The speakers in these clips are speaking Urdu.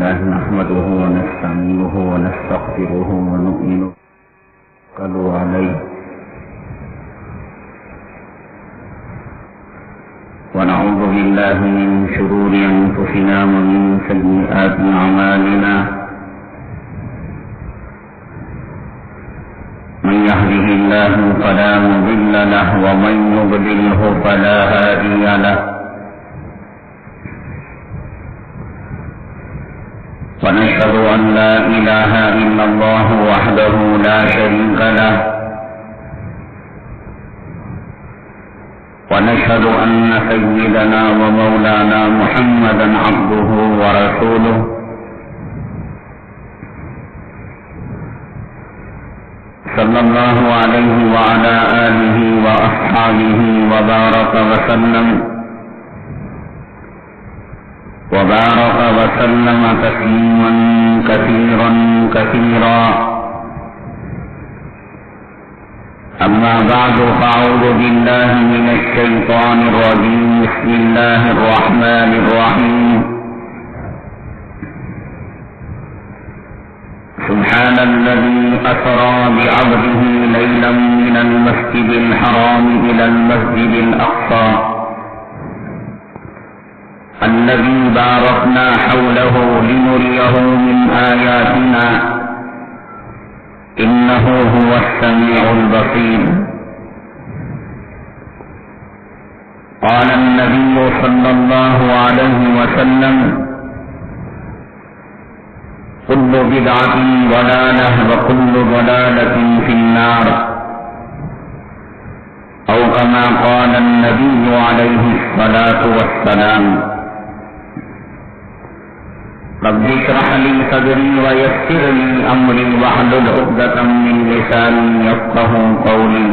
لله نحمده ونستعينه ونستغفره ونؤمن عليه ونعوذ بالله من شرور أنفسنا ومن سيئات أعمالنا من يهده الله فلا مضل له ومن يضلله فلا هادي له ونشهد أن لا إله إلا الله وحده لا شريك له ونشهد أن سيدنا ومولانا محمدا عبده ورسوله صلى الله عليه وعلى آله وأصحابه وبارك وسلم تسليما كثيرا أما بعد فأعوذ بالله من الشيطان الرجيم بسم الله الرحمن الرحيم سبحان الذي أسرى بعبده ليلا من المسجد الحرام إلى المسجد الأقصى الذي باركنا حوله لنريه من آياتنا إنه هو السميع البصير قال النبي صلى الله عليه وسلم كل بدعة ضلالة وكل ضلالة في النار أو كما قال النبي عليه الصلاة والسلام رب اشرح لي صدري ويسر لي أمري واحلل عقدة من لساني يفقهوا قولي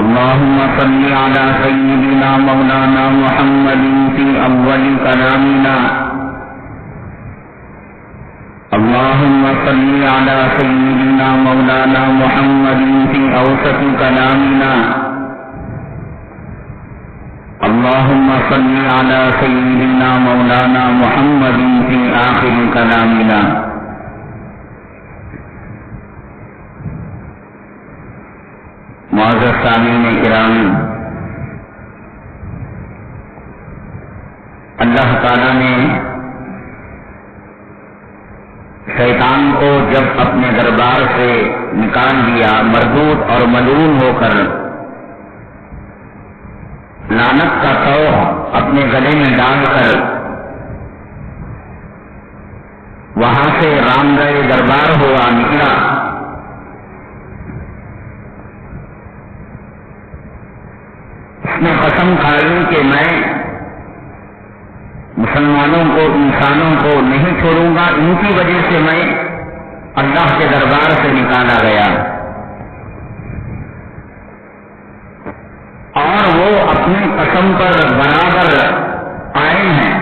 اللهم صل على سيدنا مولانا محمد في أول كلامنا اللهم صل على سيدنا مولانا محمد في أوسط كلامنا اللهم صل على سيدنا مولانا محمد في آخر كلامنا معزز سامعین کرام، اللہ تعالیٰ نے شیطان کو جب اپنے دربار سے نکال دیا، مردود اور ملعون ہو کر لعنت کا توق اپنے گلے میں ڈال کر وہاں سے رامگاہ دربار ہوا نکلا، اس نے قسم کھائی کہ میں مسلمانوں کو، انسانوں کو نہیں چھوڑوں گا، ان کی وجہ سے میں اللہ کے دربار سے نکالا گیا، اور وہ اپنی قسم پر برابر قائم ہیں۔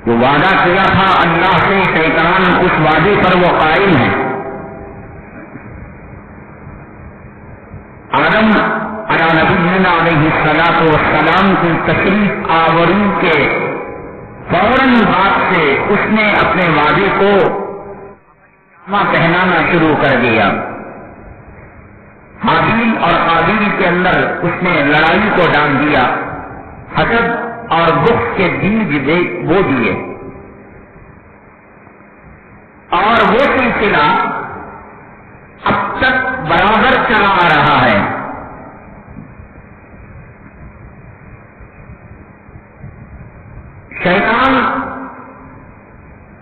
جو وعدہ کیا تھا اللہ سے شیطان، اس وعدے پر وہ قائم ہے۔ آدم علی نبینا علیہ الصلاۃ والسلام کی تشریف آوری کے فوراً بعد سے اس نے اپنے وعدے کو پہنانا شروع کر دیا۔ حابیل اور قابیل کے اندر اس نے لڑائی کو ڈال دیا، حسد اور بغض کے بیج بو دیے، اور وہ سلسلہ اب تک برابر چلا آ رہا ہے۔ شیطان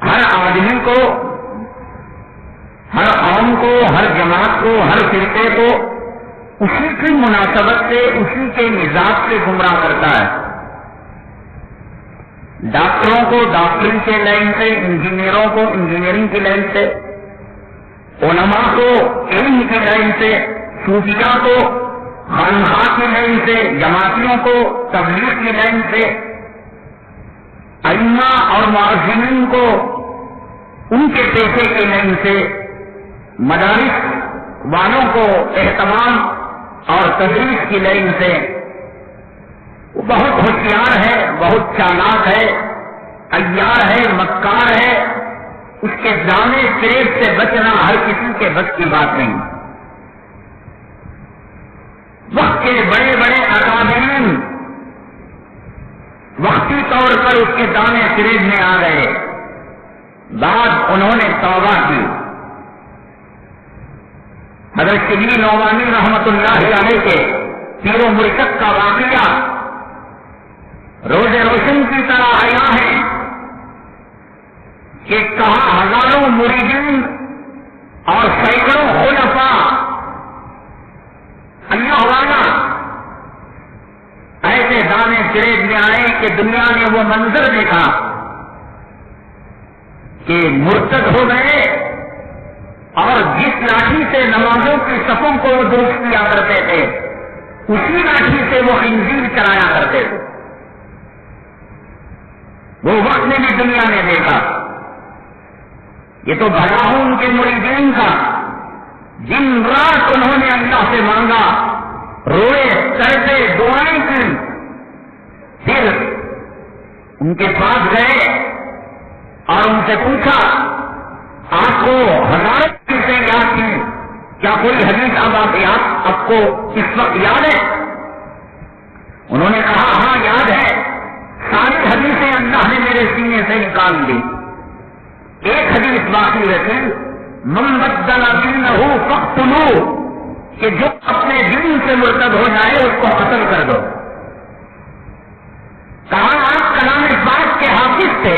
ہر آدمی کو، ہر قوم کو، ہر جماعت کو، ہر فرقے کو اسی کی مناسبت سے، اسی کے مزاج سے گمراہ کرتا ہے۔ ڈاکٹروں کو ڈاکٹری کے لائن سے، انجینئروں کو انجینئرنگ کی لائن سے، علماء کو علم کی لائن سے، صوفیاء کو خانقاہ کی لائن سے، جماعتیوں کو تبلیغ کی لائن سے، ائمہ اور معززین کو ان کے پیشے کی لائن سے، مدارس والوں کو اہتمام اور تدریس کی لائن سے، وہ بہت ہوشیار ہے، بہت چالاک ہے، عیار ہے، مکار ہے، اس کے دانے فریب سے بچنا ہر کسی کے بس کی بات نہیں۔ وقت کے بڑے بڑے اکابرین وقتی طور پر اس کے دانے فریب میں آ گئے، بعد انہوں نے توبہ کی۔ حضرت شبلی نعمانی رحمت اللہ علیہ کے پیر و مرشد کا واقعہ روز روشن کی طرح آیا ہے کہ کہاں ہزاروں مریدین اور سینکڑوں خلفاء اللہ والا ایسے دانے فریب میں آئے کہ دنیا نے وہ منظر دیکھا کہ مرتد ہو گئے اور جس لاٹھی سے نمازوں کی صفوں کو وہ درست کیا کرتے تھے اسی لاٹھی سے وہ خنزیر چلایا کرتے تھے۔ وہ وقت میں بھی دنیا نے دیکھا۔ یہ تو بھلا ہو ان کے مریدین کا، جن رات انہوں نے اللہ سے مانگا، روئے، سردے، دعائیں کی، پھر ان کے پاس گئے اور ان سے پوچھا آپ کو ہزاروں چیزیں یاد کی، کیا کوئی حدیث اب آپ کو اس وقت یاد ہے؟ انہوں نے کہا ہاں یاد ہے، ساری حدیثیں اللہ نے میرے سینے سے نکال دی، ایک حدیث باقی رکھی، من بدل دینہ فاقتلوہ، کہ جو اپنے دین سے مرتد ہو جائے اس کو قتل کر دو۔ کہا آپ کلام پاک کے حافظ تھے،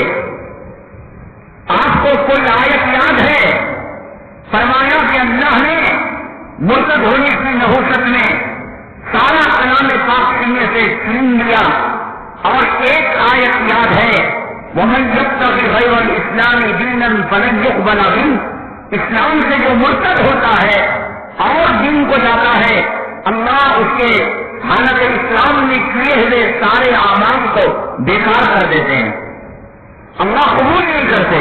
آپ کو کوئی آیت یاد ہے؟ فرمایا کہ اللہ نے مرتد ہونے کی نحوست میں سارا کلام پاک سینے سے چھین لیا، اور ایک آیت یاد ہے، وَمَن يَبْتَغِ غَيْرَ الْإِسْلَامِ دِينًا فَلَن يُقْبَلَ مِنْهُ، اسلام سے جو مرتد ہوتا ہے اور دین کو جاتا ہے، اللہ اس کے حالت اسلام میں کیے ہوئے سارے اعمال کو بیکار کر دیتے ہیں، اللہ قبول نہیں کرتے۔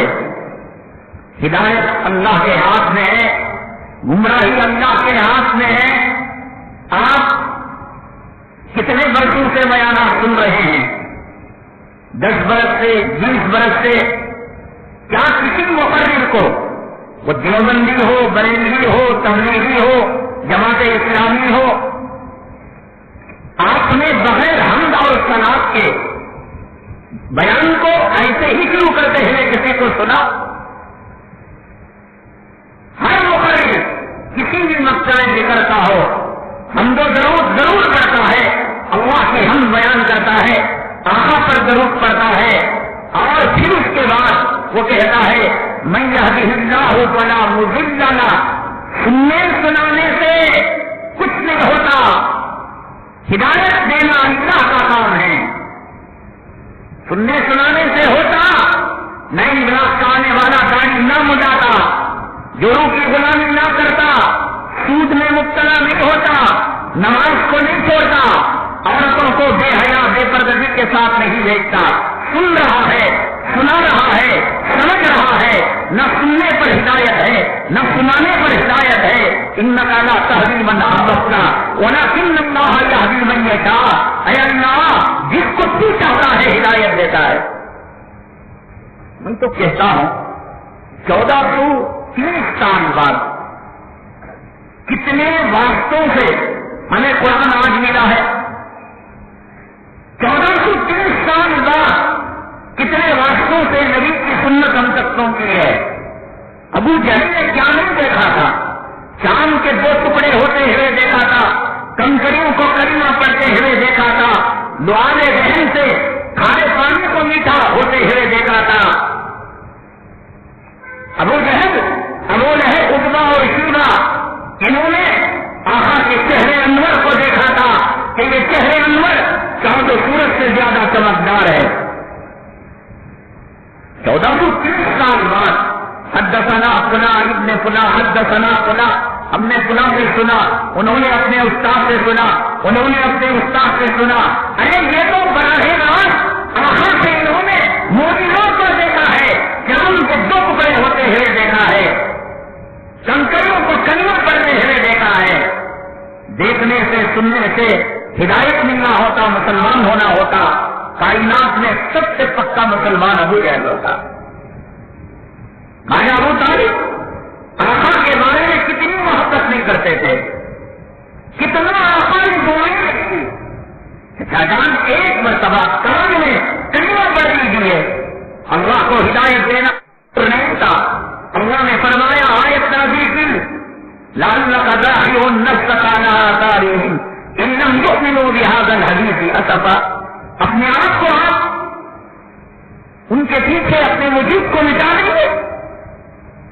ہدایت اللہ کے ہاتھ میں ہے، گمراہی اللہ کے ہاتھ میں ہے۔ آپ کتنے برسوں سے بیانات سن رہے ہیں؟ 10 برس سے، 20 برس سے؟ کیا کسی مقرر کو، وہ دیوبندی ہو، بریلوی ہو، تبلیغی ہو، جماعت اسلامی ہو، آپ نے بغیر حمد اور ثنا کے بیان کو ایسے ہی شروع کرتے ہوئے کسی کو سنا؟ ہر مقرر کسی بھی مسئلہ ذکر کا ہو حمد و درود ضرور کرتا ہے، اللہ کی حمد بیان کرتا ہے، آقا پر درود پڑھتا ہے، اور پھر اس کے بعد وہ کہتا ہے من یہدہ اللہ فلا مضل لہ۔ سننے سنانے سے کچھ نہیں ہوتا، ہدایت دینا اللہ کا کام ہے۔ سننے سنانے سے ہوتا، نئی گلاس کا آنے والا گاڑی نہ مجاتا، جوروں کی غلامی نہ کرتا، سود میں مبتلا نہیں ہوتا، نماز کو نہیں چھوڑتا، عورتوں کو بے حیا بے پردگی کے ساتھ نہیں بھیجتا۔ سن رہا ہے، سنا رہا ہے، سمجھ رہا ہے، نہ سننے پر ہدایت ہے نہ سنانے پر ہدایت ہے۔ انک لا تہدی من احببت ولکن اللہ یہدی من یشاء۔ اے اللہ، جس کو تو چاہتا ہے ہدایت دیتا ہے۔ میں تو کہتا ہوں 1430 سال بعد کتنے واسطوں سے ہمیں قرآن آج ملا ہے؟ 1430 سال بعد کتنے واسطوں سے نبی کی سنت ہم تک پہنچی ہے۔ ابو جہل نے کیا نہیں دیکھا تھا؟ چاند کے 2 ٹکڑے ہوتے ہوئے دیکھا تھا، کنکریوں کو کلمہ پڑھتے ہوئے دیکھا تھا، لعاب بہن سے کھارے پانی کو میٹھا ہوتے ہوئے دیکھا تھا۔ ابو جہل، ابو لہب، عتبہ اور شیبہ، انہوں نے آقا کے چہرے انور کو دیکھا تھا کہ یہ چہرے انور چاند و سورج سے زیادہ چمکدار ہے۔ 1430 سال بعد حدثنا فلاں ابن فلاں حدثنا فلاں، ہم نے فلاں سے سنا، انہوں نے اپنے استاد سے سنا، انہوں نے اپنے استاد سے سنا۔ ارے یہ تو براہ راست آقا سے انہوں نے مومنوں کو دیکھا ہے، چاند کے 2 ٹکڑے ہوتے ہوئے دیکھا ہے، کنکریوں کو کلمہ پڑھتے ہوئے دیکھا ہے۔ دیکھنے سے، سننے سے ہدایت ملنا ہوتا، مسلمان ہونا ہوتا، کائنات میں سب سے پکا مسلمان ابو جہل ہوتا۔ مانا ابو طالب آقا کے بارے میں کتنی محبت نہیں کرتے تھے، کتنا آقا نے دعائیں جان ایک مرتبہ کام میں کلمہ پڑھ لیجیے، اللہ کو ہدایت دینا نہیں تھا۔ اللہ نے فرمایا آیت نازل کی لعلک باخع نفسک علی آثارہم ان لم یؤمنوا بہذا الحدیث اسفا۔ اپنے آپ کو آپ ان کے پیچھے اپنے وجود کو مٹا دیں گے۔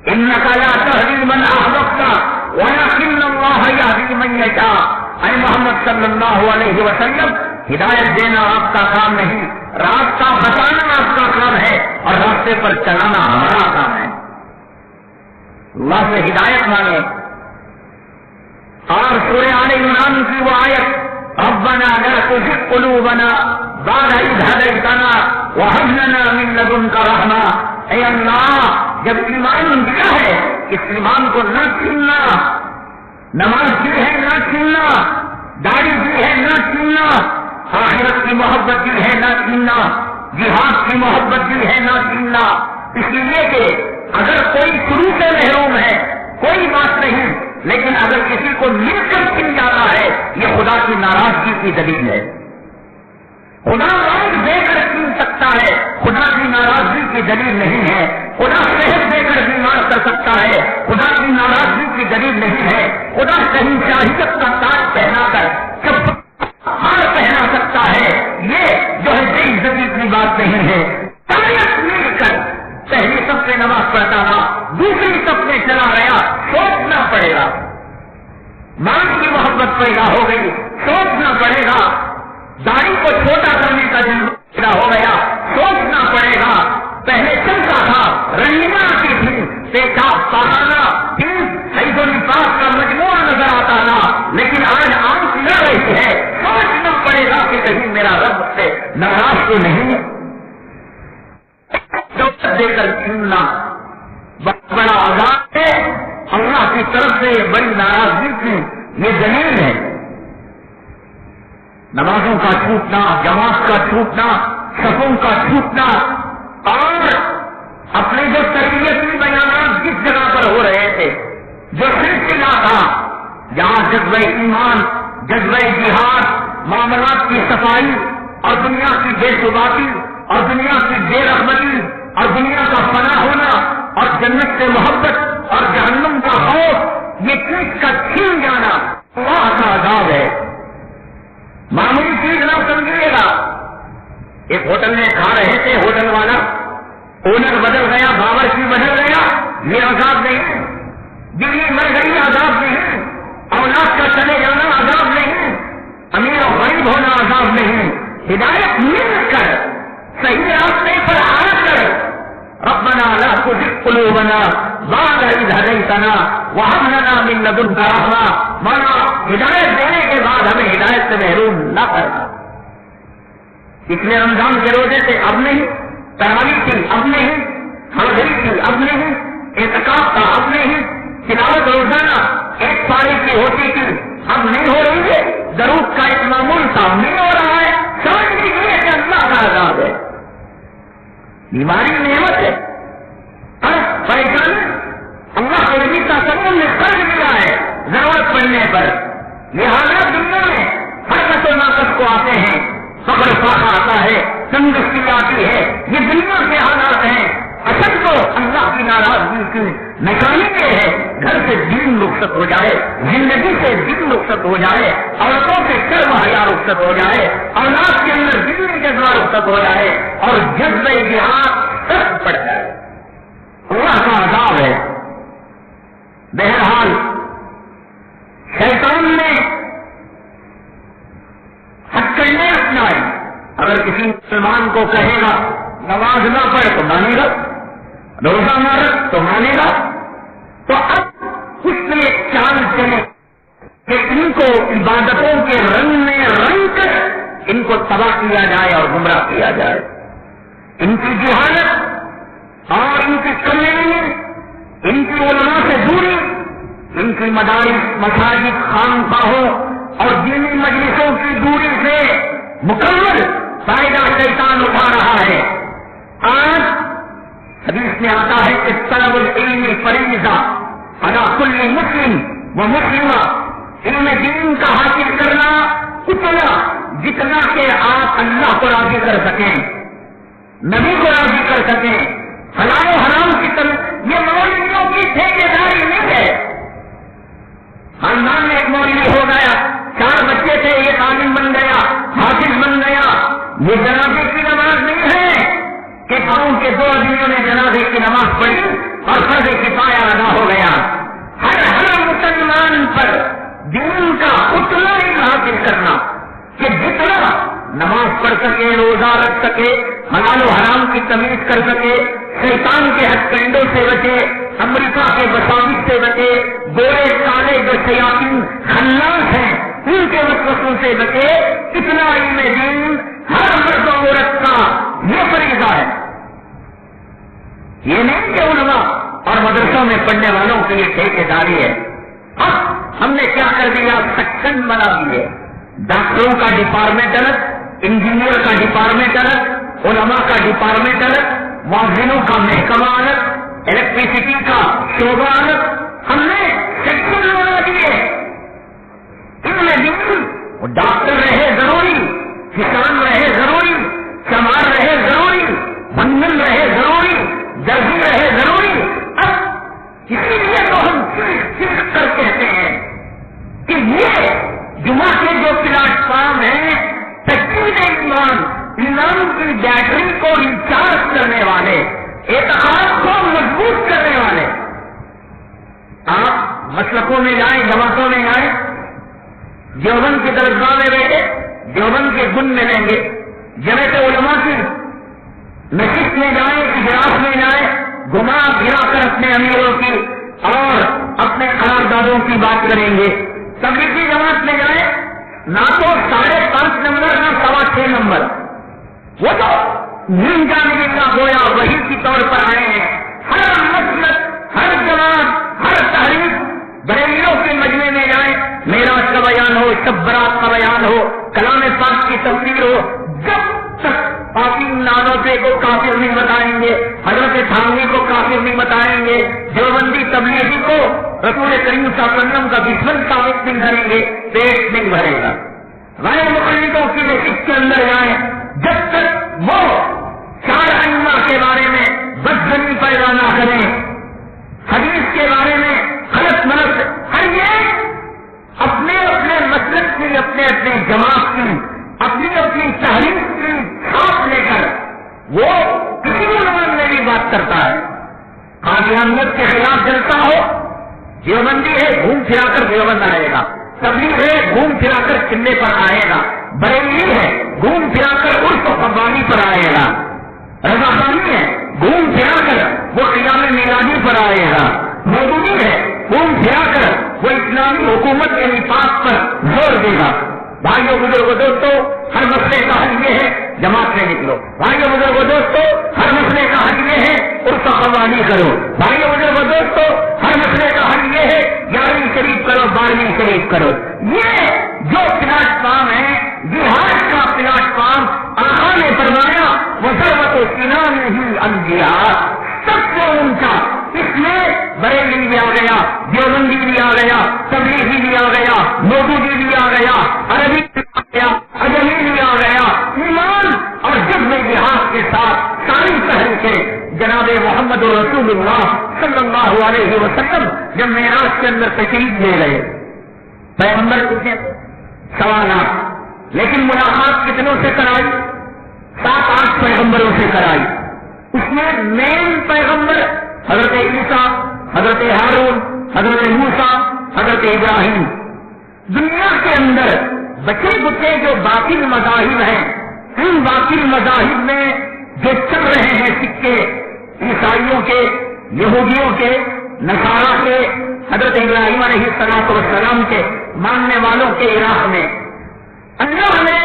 انک لا تہدی من احببت ولکن اللہ یہدی من یشاء۔ اے محمد صلی اللہ علیہ وسلم، ہدایت دینا آپ کا کام نہیں، راستہ بتانا آپ کا کام ہے اور راستے پر چلانا ہمارا کام ہے۔ اللہ سے ہدایت مانگے۔ اور سورہ آل عمران کی وہ آیت ربنا لا تزغ قلوبنا بعد إذ هديتنا وهب لنا من لدنك رحمة۔ اے اللہ، جب ایمان دیا ہے اس ایمان کو نہ چھیننا، نماز دی ہے نہ چھیننا، داڑھی دی ہے نہ چھیننا، آخرت کی محبت دی ہے نہ چھیننا، جہاد کی محبت دی ہے نہ چھیننا۔ اس لیے کہ اگر کوئی شروع سے محروم ہے کوئی بات نہیں، لیکن اگر کسی کو مل کر چھن جاتا ہے یہ خدا کی ناراضگی کی دلیل ہے۔ خدا راز دے کر چھین سکتا ہے، خدا کی ناراضگی کی دلیل نہیں ہے۔ خدا صحت دے کر بیمار کر سکتا ہے، خدا کی ناراضگی کی دلیل نہیں ہے۔ خدا کہیں شاہیت کا تاج پہنا کر سب ہار پہنا سکتا ہے، یہ جو ہے بے عزتی کی بات نہیں ہے۔ تاریخ مل کر پہلی صف میں نماز پڑھتا رہا، دوسری صف میں چلا گیا، سوچنا پڑے گا۔ ماں کی محبت پیدا ہو گئی، سوچنا پڑے گا۔ داڑھی کو چھوٹا کرنے کا دل پیدا ہو گیا، سوچنا پڑے گا۔ پہلے چلتا تھا، رنگینا کی تھی، پیشاب پاخانہ حیض و نفاس کا مجموعہ نظر آتا تھا، لیکن آج آنکھ نہ رہی ہے۔ سوچنا پڑے گا کہ کہیں میرا رب سے ناراض تو نہیں۔ دے کر چھیننا بہت بڑا عذاب ہے، اللہ کی طرف سے بڑی ناراضگی کی یہ دلیل ہے۔ نمازوں کا چھوٹنا، جماعت کا چھوٹنا، صفوں کا چھوٹنا، اور اپنے جو تربیتی بیانات جس جگہ پر ہو رہے تھے، جو سلسلہ تھا جہاں جذبہ ایمان، جذبہ جہاد، معاملات کی صفائی اور دنیا کی بے ثباتی اور دنیا کی بے رحمتی اور دنیا کا فنا ہونا اور جنت سے محبت اور جہنم کا خوف، یہ چیز کا چھین جانا اللہ کا عذاب ہے۔ معمولی چیز نہ سمجھیے گا۔ ایک ہوٹل میں کھا رہے تھے، ہوٹل والا اونر بدل گیا، باورچی بدل گیا، یہ عذاب نہیں۔ بیوی مر گئی، عذاب نہیں۔ اولاد کا چلے جانا عذاب نہیں۔ امیر اور غریب ہونا عذاب نہیں۔ ہدایت مل کر صحیح راستے پر آ کر ربنا لا تزغ قلوبنا بعد إذ هديتنا وهب لنا من لدنك رحمة۔ مانا ہدایت دینے کے بعد ہمیں ہدایت سے محروم نہ کرنا۔ پچھلے رمضان کے روزے تھے، اب نہیں۔ تراویح تھی، اب نہیں۔ حاضری تھی، اب نہیں۔ اعتکاف تھا، اب نہیں۔ تلاوت روزانہ ایک پاری کی ہوتی تھی، اب نہیں ہو رہی ہے۔ درود کا ایک معمول تھا، نہیں ہو رہا ہے۔ سمجھ لیجیے کہ اللہ کا عذاب ہے۔ بیماری نعمت ہے، پریشانی اللہ کو نبی کا سمون میں قرض ملا ہے ضرورت پڑنے پر۔ یہ حالات دنیا میں حرکت و ناقص کو آتے ہیں، فخر فاقہ آتا ہے، تندرستی آتی ہے، یہ دنیا کے حالات ہیں۔ اصل تو اللہ کی ناراضگی کی نشانی یہ ہے گھر سے دین رخصت ہو جائے، زندگی سے دین رخصت ہو جائے، عورتوں سے شرم حیا رخصت ہو جائے، اولاد کے اندر دین جذبہ رخصت ہو جائے اور جذبہ جہاد سخت پڑ جائے۔ اللہ کا عذاب ہے۔ بہرحال شیطان نے حد کرنے اپنائے۔ اگر کسی مسلمان کو کہے گا نماز نہ پڑھ تو مانے گا، روزہ نہ رکھ تو مانے گا، تو اب اس میں ایک چال چلے کہ ان کو عبادتوں کے رنگ میں رنگ کر ان کو تباہ کیا جائے اور گمراہ کیا جائے۔ ان کی جہالت اور ان کی کمی، ان کی علماء سے دوری، ان کی مدارس، مساجد، خانقاہوں اور دینی مجلسوں کی دوری سے مکمل فائدہ شیطان اٹھا رہا ہے. آج حدیث میں آتا ہے کہ طلب العلم فریضہ علی کل مسلم و مسلمہ. علم دین کا حاصل کرنا اتنا جتنا کہ آپ اللہ کو راضی کر سکیں, نبی کو راضی کر سکیں. حلال و حرام کی طرف یہ مولویوں کی ٹھیکیداری نہیں ہے. خاندان میں ایک مولوی ہو گیا, 4 بچے تھے, ایک عالم بن گیا, حافظ بن گیا. یہ جنازے کی نماز نہیں ہے کہ گاؤں کے 2 آدمیوں نے جنازے کی نماز پڑھی اور فرض کفایہ ادا ہو گیا. ہر مسلمان پر دین کا اتنا ہی حاصل کرنا کہ جتنا نماز پڑھ سکے, روزہ رکھ سکے, حلال و حرام کی تمیز کر سکے, شیطان کے ہتھ کنڈوں سے بچے, امریکہ کے وساوس سے بچے, گورے کالے جو شیاطین خناس ہیں ان کے وسوسوں سے بچے. اتنا علم دین ہر مرد و عورت کا یہ فریضہ ہے. یہ نہیں کہ علماء اور مدرسوں میں پڑھنے والوں کی یہ ٹھیکیداری ہے. اب ہم نے کیا کر دیا, سیکشن بنا دیے. ڈاکٹروں کا ڈپارٹمنٹ الگ, انجینئر کا ڈپارٹمنٹ الگ, علماء کا ڈپارٹمنٹ الگ, معذروں کا محکمہ الگ, الیکٹریسٹی کا شعبہ الگ. ہم نے سیکشن بنا دیے. ان میں دین ڈاکٹر رہے ضروری, کسان رہے ضروری, چمار رہے ضروری, بندن رہے ضروری, درزی رہے ضروری. اب اسی لیے تو ہم صرف کر کہتے ہیں کہ یہ جمعہ کے جو پلیٹ فارم ہیں تجدید ایمان کی بیٹری کو ریچارج کرنے والے, اعتقاد کو مضبوط کرنے والے. آپ مسلکوں میں جائیں, جماعتوں میں جائیں, دیوبند کی درسگاہ میں بیٹھے دیوبند کے گن ملیں گے. جمعیت علماء کی نشست میں جائیں, اجلاس میں جائیں, گھما پھرا کر اپنے امیروں کی اور اپنے قراردادوں کی بات کریں گے. تبلیغی جماعت میں جائیں, نہ تو 5.5 نمبر نہ 6.25 نمبر, وہ تو نیم جاننے کا گویا وہی کی طور پر آئے ہیں. ہر مسلک, ہر جماعت, ہر تحریک, بریلیوں کے مجمع میں جائیں, معراج کا بیان ہو, شب برات کا بیان ہو, کلام پاک کی تفسیر ہو, جب تک باقی نانوتے کو کافر نہیں بتائیں گے, حضرت تھانوی کو کافر نہیں بتائیں گے, دیوبندی تبلیغی کو رسول کریم صلی اللہ علیہ وسلم کا دشمن ثابت نہیں کریں گے, پیٹ نہیں بھرے گا. غیر مقلدوں کی نشست کے اندر جائیں, جب تک وہ 4 ائمہ کے بارے میں بدظنی پیدا نہ کریں, حدیث کے بارے میں غلط ملت, ہر یہ اپنے اپنے مسلک کی, اپنے اپنے جماعت کی, اپنی اپنی تحریک کی ساتھ لے کر وہ کسی بھی زبان میں بھی بات کرتا ہے. قادیانیت کے خلاف جلتا ہو, دیوبندی ہے گھوم پھرا کر دیوبند آئے گا, تبلیغ ہے گھوم پھرا کر قلعے پر آئے گا, بریلی ہے گھوم پھرا کر عرف و قربانی پر آئے گا, رضاخانی ہے گھوم پھرا کر وہ قیام میلادی پر آئے گا, مودودی ہے گھوم پھرا کر وہ اسلامی حکومت کے نفاذ پر زور دے گا. بھائیوں بزرگوں دوستو, ہر مسئلے کا حل یہ ہے جماعت میں نکلو. بھائیوں بزرگوں دوستو, ہر مسئلے کا حل یہ ہے عرف و قربانی کرو. بھائیوں بزرگوں دوستو, ہر مسئلے کا حل یہ ہے 11ویں شریف کرو, 12ویں شریف کرو. یہ جو پلیٹ فارم ہے, جہاد کا پلیٹ فارم, آقا نے فرمایا وضربت سنان ہی انبیاء, سب سے اونچا. اس میں بریلی بھی آ گیا, دیوبندی بھی آ گیا, تبلیغی بھی آ گیا, مودودی بھی آ گیا, عربی بھی آ گیا, اجمی بھی آ گیا. ایمان اور جذب جہاد کے ساتھ ساری تحریکیں جناب محمد رسول اللہ صلی اللہ علیہ وسلم جب معراج کے اندر تشریف لے گئے, پیغمبر کتنے 1.25 لاکھ, لیکن ملاقات کتنوں سے کرائی, 7-8 پیغمبروں سے کرائی. اس میں مین پیغمبر حضرت عیسیٰ, حضرت ہارون, حضرت موسیٰ, حضرت ابراہیم. دنیا کے اندر بچے بچے جو باطل مذاہب ہیں, ان باطل مذاہب میں جو چل رہے ہیں سکے, عیسائیوں کے, یہودیوں کے, نصارہ کے, حضرت ابراہیم علیہ السلام کے ماننے والوں کے عراق میں, اللہ نے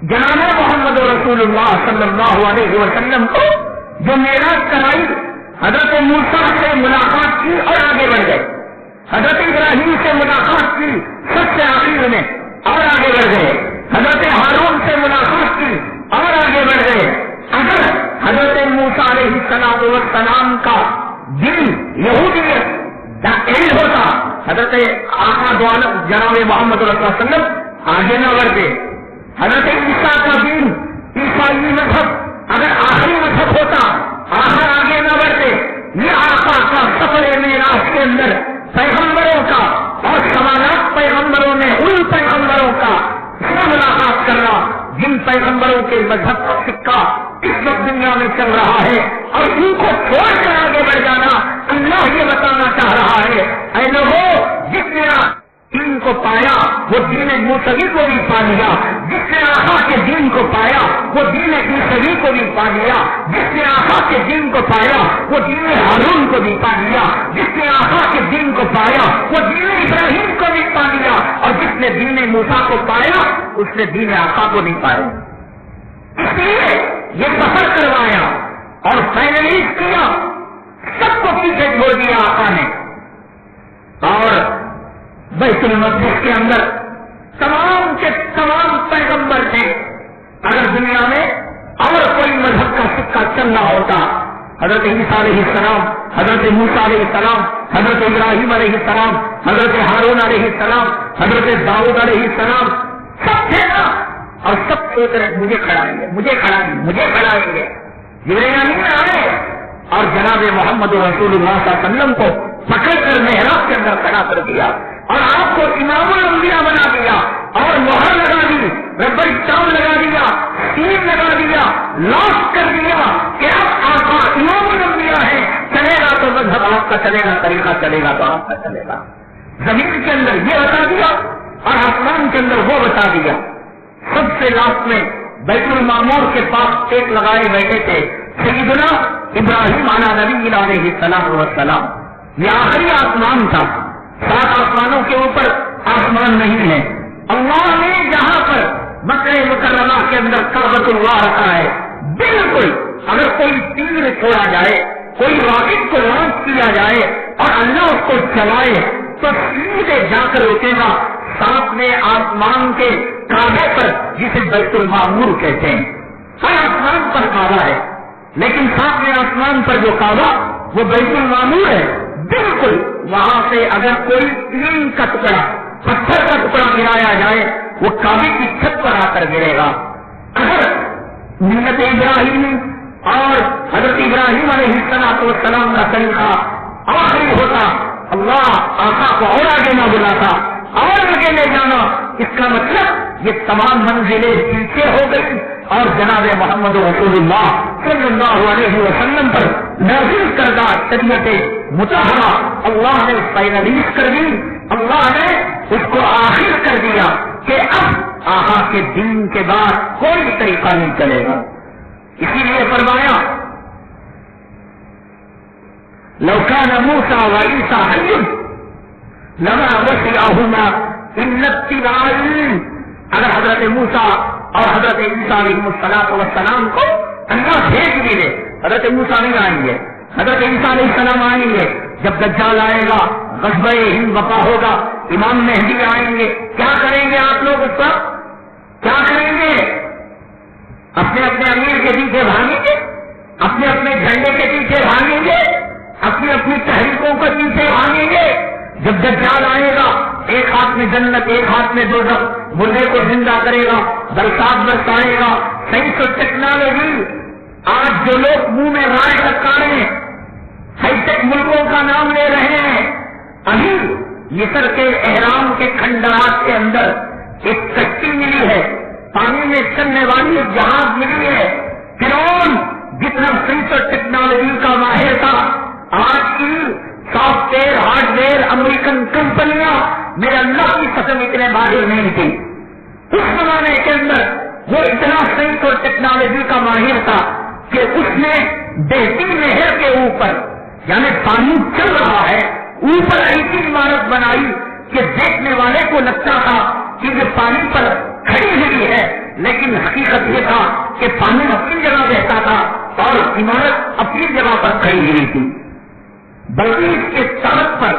جناب محمد رسول اللہ صلی اللہ علیہ وسلم کو جو معراج کرائی, حضرت موسیٰ سے ملاقات کی اور آگے بڑھ گئے. حضرت ابراہیم سے ملاقات کی سب سے آخر میں اور آگے بڑھ گئے، حضرت ہارون سے ملاقات کی اور آگے بڑھ گئے۔ اگر حضرت موسیٰ علیہ السلام کا دین یہودیت اینڈ ہوتا، حضرت آقا دو عالم جناب محمد صلی اللہ علیہ وسلم آگے نہ بڑھتے۔ حضرت عیسیٰ کا دین عیسائی مذہب اگر آخری مذہب ہوتا، آخر آگے نہ بڑھتے۔ یہ آقا کا سفر معراج کے اندر پیغمبروں کا اور سوالات پیغمبروں نے ان پیغمبروں کا سے ملاقات کرنا جن پیغمبروں کے مذہب کا سکہ اس وقت دنیا میں چل رہا ہے، اور ان کو چھوڑ کر آگے بڑھ جانا اللہ یہ بتانا چاہ رہا ہے، اے لوگوں جس نے دین کو پایا وہ دین موسوی کو بھی پا لیا، جس نے آقا کے دین کو پایا وہ دین عیسوی کو بھی پا لیا، جس نے آقا کے دین کو پایا وہ دین ہارون کو بھی پا لیا، جس نے آقا کے دین کو پایا وہ دین ابراہیم کو بھی پا لیا، اور جس نے دین موسیٰ کو پایا اس نے دین آقا کو نہیں پایا۔ اس لیے یہ سفر کروایا اور فائنلی کیا، سب کو پیچھے چھوڑ دیا آقا نے، اور بیت المقدس کے اندر تمام کے تمام پیغمبر تھے۔ اگر دنیا میں اور کوئی مذہب کا سکہ چلنا ہوتا، حضرت عیسیٰ علیہ السلام، حضرت موسیٰ علیہ السلام، حضرت ابراہیم علیہ السلام، حضرت ہارون علیہ السلام، حضرت داؤد علیہ السلام، سب تھے نا، اور سب سوچ رہے مجھے کھڑائیں گے، مجھے کھڑائیں گے، مجھے کھڑائیں گے۔ جبرائیل امین آئے اور جناب محمد رسول اللہ صلی اللہ علیہ وسلم کو پکڑ کر محراب کے اندر کھڑا کر دیا اور آپ کو امام الانبیاء بنا دیا اور مہر لگا دی، رب الاسلام لگا دیا، سین لگا دیا، لاک کر دیا کہ اب آقا امام الانبیاء ہے، چلے گا تو مذہب آپ کا چلے گا، طریقہ چلے گا تو آپ کا چلے گا۔ زمین کے اندر یہ بتا دیا اور آسمان کے اندر وہ بتا دیا۔ سب سے لاسٹ میں بیت المعمور کے پاس ٹیک لگائے بیٹھے تھے سیدنا ابراہیم علیہ السلام والسلام۔ یہ آخری آسمان تھا، 7 آسمانوں کے اوپر آسمان نہیں ہے۔ اللہ نے جہاں پر مکہ مکرمہ کے اندر کعبۃ اللہ رکھا ہے، بالکل اگر کوئی تیر چھوڑا جائے، کوئی راکٹ کو لانچ کیا جائے اور اللہ اس کو چلائے تو سیدھے جا کر رکے گا 7ویں آسمان کے کعبے پر، جسے بیت المعمور کہتے ہیں۔ ہر آسمان پر کعبہ ہے، لیکن 7ویں آسمان پر جو کعبہ وہ بیت المعمور ہے، بالکل وہاں سے اگر کوئی تین کا ٹکڑا، پتھر کا ٹکڑا گرایا جائے وہ کعبے کی چھت پر آ کر گرے گا۔ اگر ملت ابراہیم اور حضرت ابراہیم علیہ السلام کا طریقہ آخری ہوتا، اللہ آقا کو اور آگے نہ بلاتا اور آگے لے جانا، اس کا مطلب یہ تمام منزلیں پیچھے ہو گئی اور جناب محمد رسول اللہ صلی اللہ علیہ وسلم پر نازل کردہ شریعت مطہرہ اللہ نے فائنلائز کر دی، اللہ نے اس کو آخر کر دیا کہ اب آقا کے دین کے بعد کوئی طریقہ نہیں چلے گا۔ اسی لیے فرمایا لو كان موسى وعيسى حيا لما وسعهما الا اتباعي۔ اگر حضرت موسیٰ اور حضرت عیسیٰ علیہ السلام کو اللہ بھیج بھی دے، حضرت موسیٰ نہیں آئیں گے، حضرت عیسیٰ علیہ السلام آئیں گے، جب دجال آئے گا، غزوہ ہند وقع ہوگا، امام مہدی آئیں گے، کیا کریں گے آپ لوگ اس وقت؟ کیا کریں گے؟ اپنے اپنے امیر کے پیچھے بھاگیں گے، اپنے اپنے جھنڈے کے پیچھے بھاگیں گے، اپنی اپنی تحریکوں کے پیچھے بھاگیں گے۔ جب دجال آئے گا، ایک ہاتھ میں جنت، ایک ہاتھ میں دوزخ، مردے کو زندہ کرے گا، برسات برسائے گا۔ سائنس اور ٹیکنالوجی، آج جو لوگ منہ میں رائے لٹکا رہے ہیں، ہائی ٹیک ملکوں کا نام لے رہے ہیں، ابھی مصر کے احرام کے کھنڈرات کے اندر ایک کشتی ملی ہے، پانی میں چلنے والی ایک جہاز ملی ہے۔ فرعون جتنا سائنس اور ٹیکنالوجی کا ماہر تھا، آج کی soft where hard where American کمپنیاں میرے اللہ کی قسم اتنے ماہر نہیں تھی۔ اس زمانے کے اندر وہ اتنا سائنس اور ٹیکنالوجی کا ماہر تھا کہ اس نے بہتی نہر کے اوپر، یعنی پانی چل رہا ہے، اوپر ایسی عمارت بنائی کہ دیکھنے والے کو لگتا تھا کہ یہ پانی پر کھڑی ہوئی ہے، لیکن حقیقت یہ تھا کہ پانی اپنی جگہ بہتا تھا اور عمارت اپنی جگہ پر کھڑی ہوئی تھی۔ بلکہ اس کے سڑک پر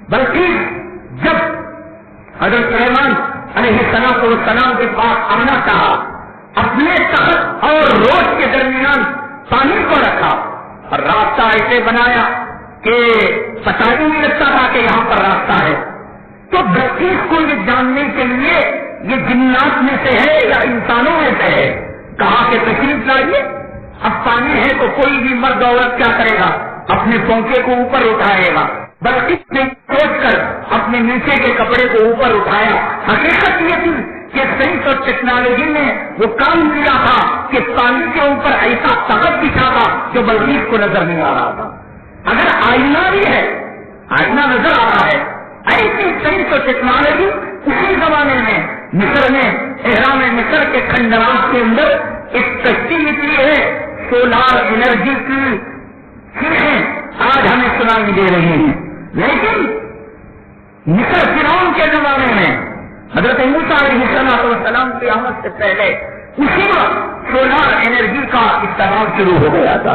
بلکہ جب حضرت سلیمان علیہ السلام کے پاس آنا چاہا، اپنے تخت اور روش کے درمیان پانی کو رکھا اور راستہ ایسے بنایا کہ پتہ ہی نہیں لگتا تھا کہ یہاں پر راستہ ہے. تو بلقیس کو یہ جاننے کے لیے یہ جنات میں سے ہے یا انسانوں میں سے ہے، کہا کہ تشریف لائیے. اب پانی ہے تو کوئی بھی مرد عورت کیا کرے گا؟ اپنے پونکے کو اوپر اٹھائے گا. بلقیس نے سوچ کر اپنے نیچے کے کپڑے کو اوپر اٹھایا. حقیقت یہ تھی کہ سائنس اور ٹیکنالوجی نے وہ کام کیا تھا کہ پانی کے اوپر ایسا تخت بچھا تھا جو بلقیس کو نظر نہیں آ رہا تھا. اگر آئینہ بھی ہے، آئینہ نظر آ رہا ہے، ایسی سائنس اور ٹیکنالوجی اسی زمانے میں مصر میں احرام مصر کے کھنڈرات کے اندر ایک کشتی نکلی ہے سولار انرجی کی چیزیں آج ہمیں سنائی دے رہی ہیں. لیکن مصر فرعون کے زمانے میں حضرت موسیٰ علیہ السلام کی آمد سے پہلے اسی وقت سولار انرجی کا استعمال شروع ہو گیا تھا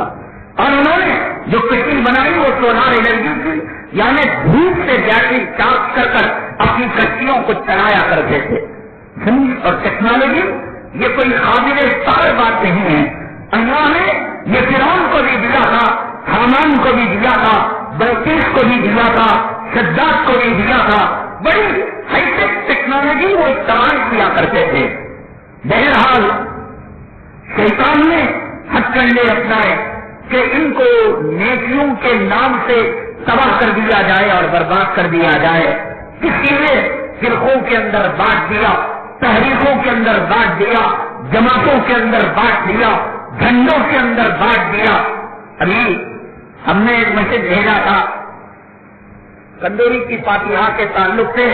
اور انہوں نے جو کشتی بنائی وہ سولار انرجی کی، یعنی دھوپ سے بیٹری چارج کر کر اپنی کشتیوں کو چلایا کرتے تھے. اور ٹیکنالوجی یہ کوئی قابل سار بات نہیں ہے. اللہ نے یہ فرعون کو بھی دیا تھا، حامان کو بھی دیا تھا، بلقیس کو بھی دیا تھا، شداد کو بھی دیا تھا. بڑی ہائی ٹیک ٹیکنالوجی وہ استعمال کیا کرتے تھے. بہرحال شیطان نے ہتھ کنڈے اپنائے کہ ان کو نیکیوں کے نام سے تباہ کر دیا جائے اور برباد کر دیا جائے. کسی نے فرقوں کے اندر بانٹ دیا، تحریکوں کے اندر بانٹ دیا، جماعتوں کے اندر بانٹ دیا، جھنڈوں کے اندر بانٹ دیا. ابھی ہم نے ایک میسج بھیجا تھا کندوری کی فاتحہ کے تعلق سے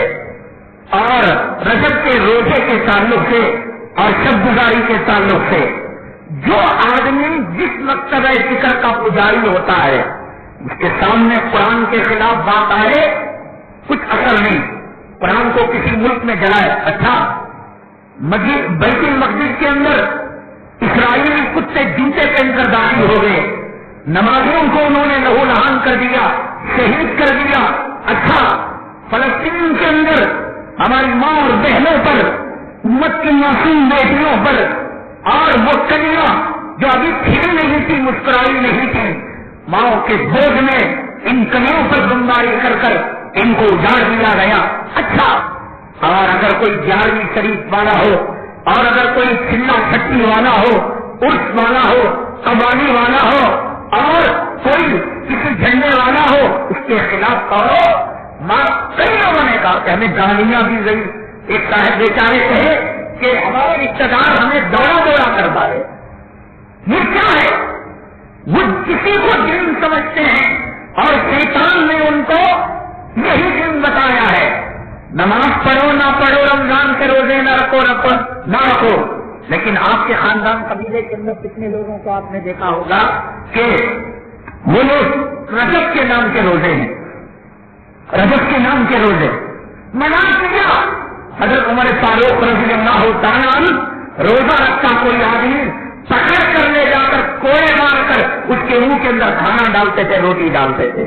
اور رجب کے روزے کے تعلق سے اور شب گزاری کے تعلق سے. جو آدمی جس مکتبہ ذکر کا پجاری ہوتا ہے اس کے سامنے قرآن کے خلاف بات آئے کچھ اثر نہیں. قرآن کو کسی ملک میں جلائے، اچھا بیت المقدس کے اندر اسرائیلی کتے جوتے پہن کر داخل ہو گئے، نمازیوں کو انہوں نے لہو لہان کر دیا، شہید کر دیا. اچھا فلسطین کے اندر ہماری ماں اور بہنوں پر، امت کی معصوم بیٹیوں پر اور وہ کلیاں جو ابھی کھلی نہیں تھی، مسکرائی نہیں تھی، ماں کے بوجھ میں ان کلیوں پر بمباری کر کر ان کو اجاڑ دیا گیا. اچھا اور اگر کوئی 11ویں شریف والا ہو اور اگر کوئی چلا چھٹی والا ہو، عرس والا ہو، قوالی والا ہو اور کوئی کسی جھنڈے والا ہو، اس کے خلاف کہو. ماں کئی لوگوں نے کہا کہ ہمیں گالیاں دی گئی. ایک صاحب بیچارے کہے کہ ہمارے رشتے دار ہمیں دوڑا دوڑا کرتا ہے. یہ کیا ہے؟ وہ کسی کو دین سمجھتے ہیں اور شیطان نے ان کو یہی دین بتایا ہے. نماز پڑھو نہ پڑھو، رمضان کے روزے نہ رکھو نہ رکھو. لیکن آپ کے خاندان قبیلے کے اندر کتنے لوگوں کو آپ نے دیکھا ہوگا کہ وہ لوگ رجب کے نام کے روزے ہیں، رجب کے نام کے روزے منع کیا. حضرت عمر فاروق رضی اللہ تعالیٰ عنہ روزہ رکھتا کوئی آدمی پکڑ کر لے جا کر کوڑے مار کر اس کے منہ کے اندر کھانا ڈالتے تھے، روٹی ڈالتے تھے.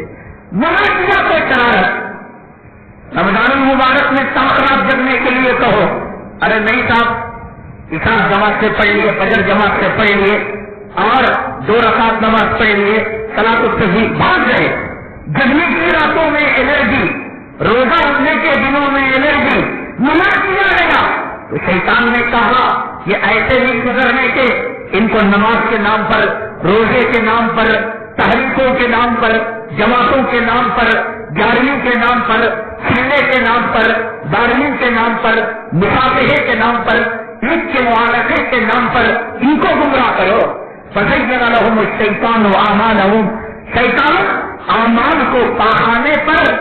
منع کیا کوئی شرارت. رمضان المبارک میں تاخرات جگنے کے لیے کہو، ارے نہیں صاحب، عشاء جماعت سے پڑھ لیے، فجر جماعت سے پڑھ لیے اور 2 رکعت نماز پڑھ لیے، صلاۃ التسبیح بھاگ گئے. جگنے کی راتوں میں الرجی، روزہ رکھنے کے دنوں میں الرجی منع کیا گیا. تو شیطان نے کہا یہ ایسے نہیں گزرنے کے، ان کو نماز کے نام پر، روزے کے نام پر، تحریکوں کے نام پر، جماعتوں کے نام پر، 11ویں کے نام پر، چلے کے نام پر، 12ویں کے نام پر، مصافحے کے نام پر، عید کے معارضے کے نام پر ان کو گمراہ کرو. فزین لهم الشیطان اعمالهم، شیطان اعمال کو پاخانے پر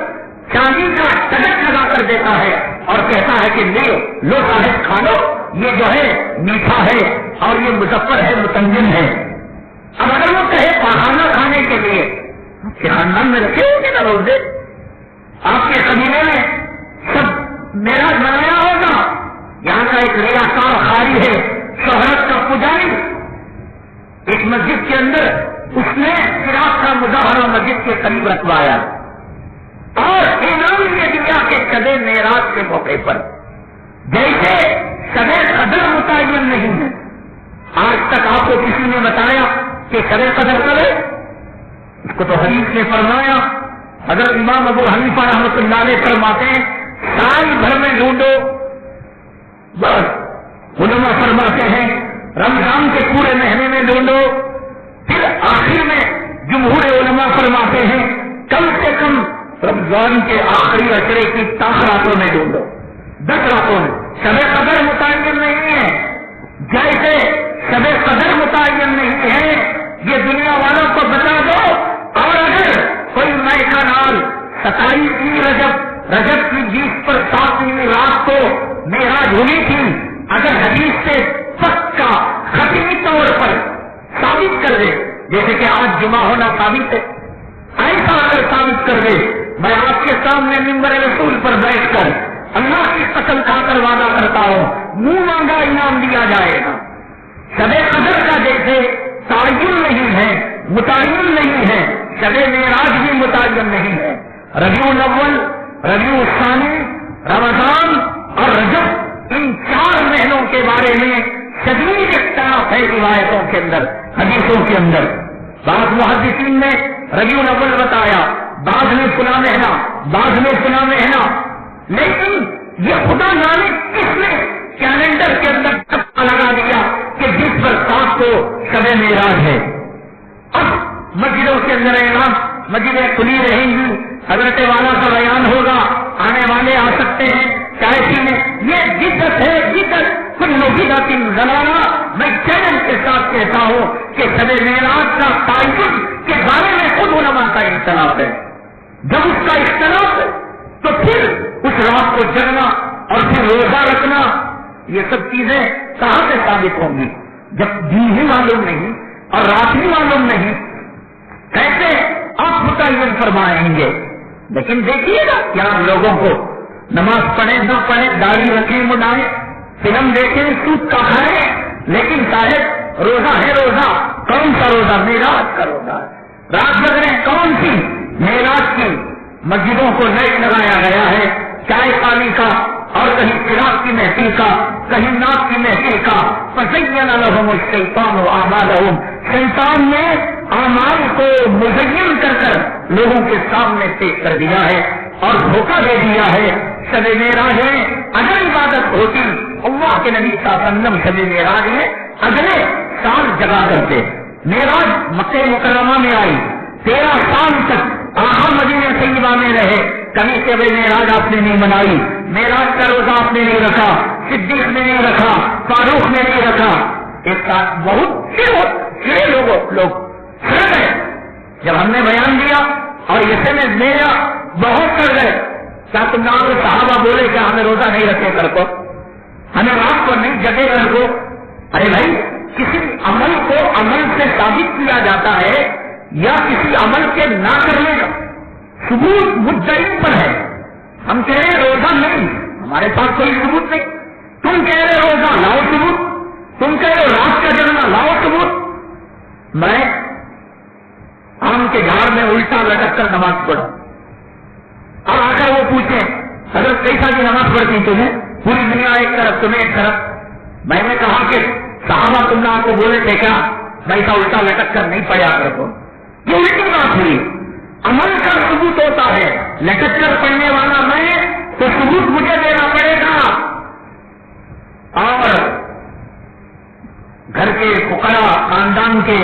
چاندی کا ٹلک لگا کر دیتا ہے اور کہتا ہے کہ لو صاحب کھا لو، یہ جو ہے میٹھا ہے اور یہ مظفر ہے، متنجن ہے. اب اگر وہ کہے پاخانہ کھانے کے لیے، آپ کے خاندان میں رکھے ہوں گے نا روزے، آپ کے قبیلے میں سب میرا منایا ہوگا. یہاں کا ایک ریاکار خاری ہے، شہرت کا پجاری، ایک مسجد کے اندر اس نے فراق کا مظاہرہ مسجد کے قریب رکھوایا اور اعلان شب معراج کے موقع پر، جیسے شب قدر متعین نہیں ہے۔ آج تک آپ کو کسی نے بتایا کہ شب قدر کرے؟ اس کو تو حدیث نے فرمایا، حضرت امام ابو حنیفہ رحمۃ اللہ علیہ فرماتے ہیں سال بھر میں ڈھونڈو، بس علماء فرماتے ہیں رمضان کے پورے مہینے میں ڈھونڈو، پھر آخر میں جمہور علماء فرماتے ہیں کم سے کم رمضان کے آخری عشرے کی 10 راتوں میں ڈھونڈو، 10 راتوں میں۔ شب قدر متعین نہیں ہے، جیسے شب قدر متعین نہیں ہے، یہ دنیا والوں کو بتا دو۔ اور اگر کوئی مئی کا نال 27 رجب کی 20 پر 7ویں رات کو معراج ہوئی تھی، اگر حدیث سے پکا خطی طور پر ثابت کر دے، جیسے کہ آج جمعہ ہونا ثابت ہے، ایسا اگر ثابت کر دے، میں آپ کے سامنے منبر رسول پر بیٹھ کر اللہ کی قسم کھا کر وعدہ کرتا ہوں منہ مانگا انعام دیا جائے گا۔ شب قدر کا جیسے تعین نہیں ہے، متعین نہیں ہے، شب معراج بھی متعین نہیں ہے۔ ربیع الاول، ربیع الثانی، رمضان اور رجب، ان 4 مہینوں کے بارے میں شدید اختلاف ہے روایتوں کے اندر، حدیثوں کے اندر۔ بعض محدثین نے ربیع الاول بتایا، بعض نے فلاں مہینہ، بعض نے فلاں مہینہ، لیکن یہ خدا جانے کس نے کیلنڈر کے اندر ٹپا لگا دیا کہ جس پر 7 کو شب معراج ہے۔ اب مسجدوں کے اندر اعلان، مسجدیں کھلی رہیں گی، حضرت والا کا بیان ہوگا، آنے والے آ سکتے ہیں، چائے پینے، یہ جدت ہے، جدت کل بدعت ضلالہ۔ میں چیلنج کے ساتھ کہتا ہوں کہ شب معراج کا تعین کے بارے میں خود علماء کا اختلاف ہے۔ جب اس کا اختلاف ہے تو پھر اس رات کو جگنا اور پھر روزہ رکھنا، یہ سب چیزیں کہاں سے ثابت ہوں گی؟ جب دن ہی معلوم نہیں اور رات ہی معلوم نہیں، کیسے آپ متعین فرمائیں گے؟ لیکن دیکھیے گا کیا لوگوں کو نماز پڑھے نہ پڑھے، داڑھی رکھیں مڈائیں، فلم دیکھیں، سود کا کھائیں، لیکن صاحب روزہ ہے روزہ، کون سا روزہ؟ معراج کا روزہ ہے۔ رات لگ رہے کون سی؟ معراج کی۔ مسجدوں کو لائٹ لگایا گیا ہے، چائے پانی کا، اور کہیں فراق کی محفل کا، کہیں ناک کی محفل کا۔ فزین لهم الشیطان اعمالهم، شیطان نے اعمال کو مزین کر کر لوگوں کے سامنے پیش کر دیا ہے اور دھوکہ دے دیا ہے۔ شب معراج ہے، اگر عبادت ہوتی اللہ کے نبی صلی اللہ علیہ وسلم شب معراج میں اگلے سال جگا کرتے۔ معراج مکہ مکرمہ میں آئی، 13 سال تک آقا مدینہ طیبہ میں رہے، کبھی شب معراج آپ نے نہیں منائی، معراج کا روزہ آپ نے نہیں رکھا، صدیق نے نہیں رکھا، فاروق نے نہیں رکھا۔ ایک ساتھ بہت چڑے لوگ چڑھ گئے جب ہم نے بیان دیا اور اسے میں میرا بہت چڑھ گئے۔ کیا تم نے صحابہ بولے کہ ہمیں روزہ نہیں رکھے کر کو، ہمیں رات کو نہیں جگے کر کو؟ ارے بھائی، کسی عمل کو عمل سے ثابت کیا جاتا ہے یا کسی عمل کے نہ کرنے کا ثبوت مدعی پر ہے۔ ہم کہہ رہے روزہ نہیں، ہمارے پاس کوئی ثبوت نہیں، تم کہہ رہے روزہ، لاؤ ثبوت، تم کہہ رہے رات کا جگنا، لاؤ ثبوت۔ میں آم کے جھاڑ میں الٹا لٹک کر نماز پڑھا اور آ کر وہ پوچھے حضرت کیسا کی نماز پڑھتی تمہیں؟ پوری دنیا ایک طرف، تمہیں ایک طرف۔ میں نے کہا کہ صحابہ تم نے آپ کو بولے تھے کیا ویسا الٹا لٹک کر نہیں پڑھا کر کو؟ یہ الٹی بات ہوئی۔ عمل کا ثبوت ہوتا ہے، لٹک کر پڑھنے والا میں تو ثبوت مجھے دینا پڑے گا۔ اور گھر کے فقراء، خاندان کے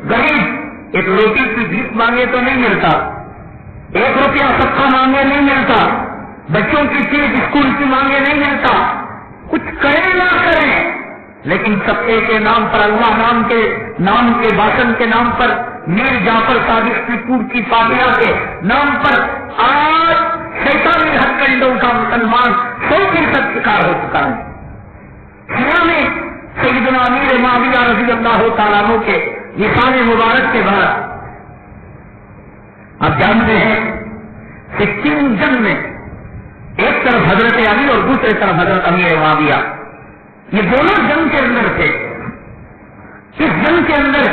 غریب ایک روٹی کی بھیک مانگے تو نہیں ملتا، 1 روپیہ صدقہ مانگے نہیں ملتا، بچوں کی فیس اسکول کی مانگے نہیں ملتا، کچھ کریں نہ کریں لیکن صدقے کے نام پر، اللہ نام کے باشن کے نام پر، میر جعفر صادق کی پور کی فاتحہ کے نام پر آج شیطانی ہتھ کنڈوں کا مسلمان 100% شکار ہو چکا ہے۔ سیاہ میں سیدنا امیر معاویہ رضی اللہ تعالیٰ عنہ کے وصال مبارک کے بعد آپ جانتے ہیں سکین جنگ میں ایک طرف حضرت علی اور دوسرے طرف حضرت امیر معاویہ، یہ دونوں جنگ کے اندر تھے۔ اس جنگ کے اندر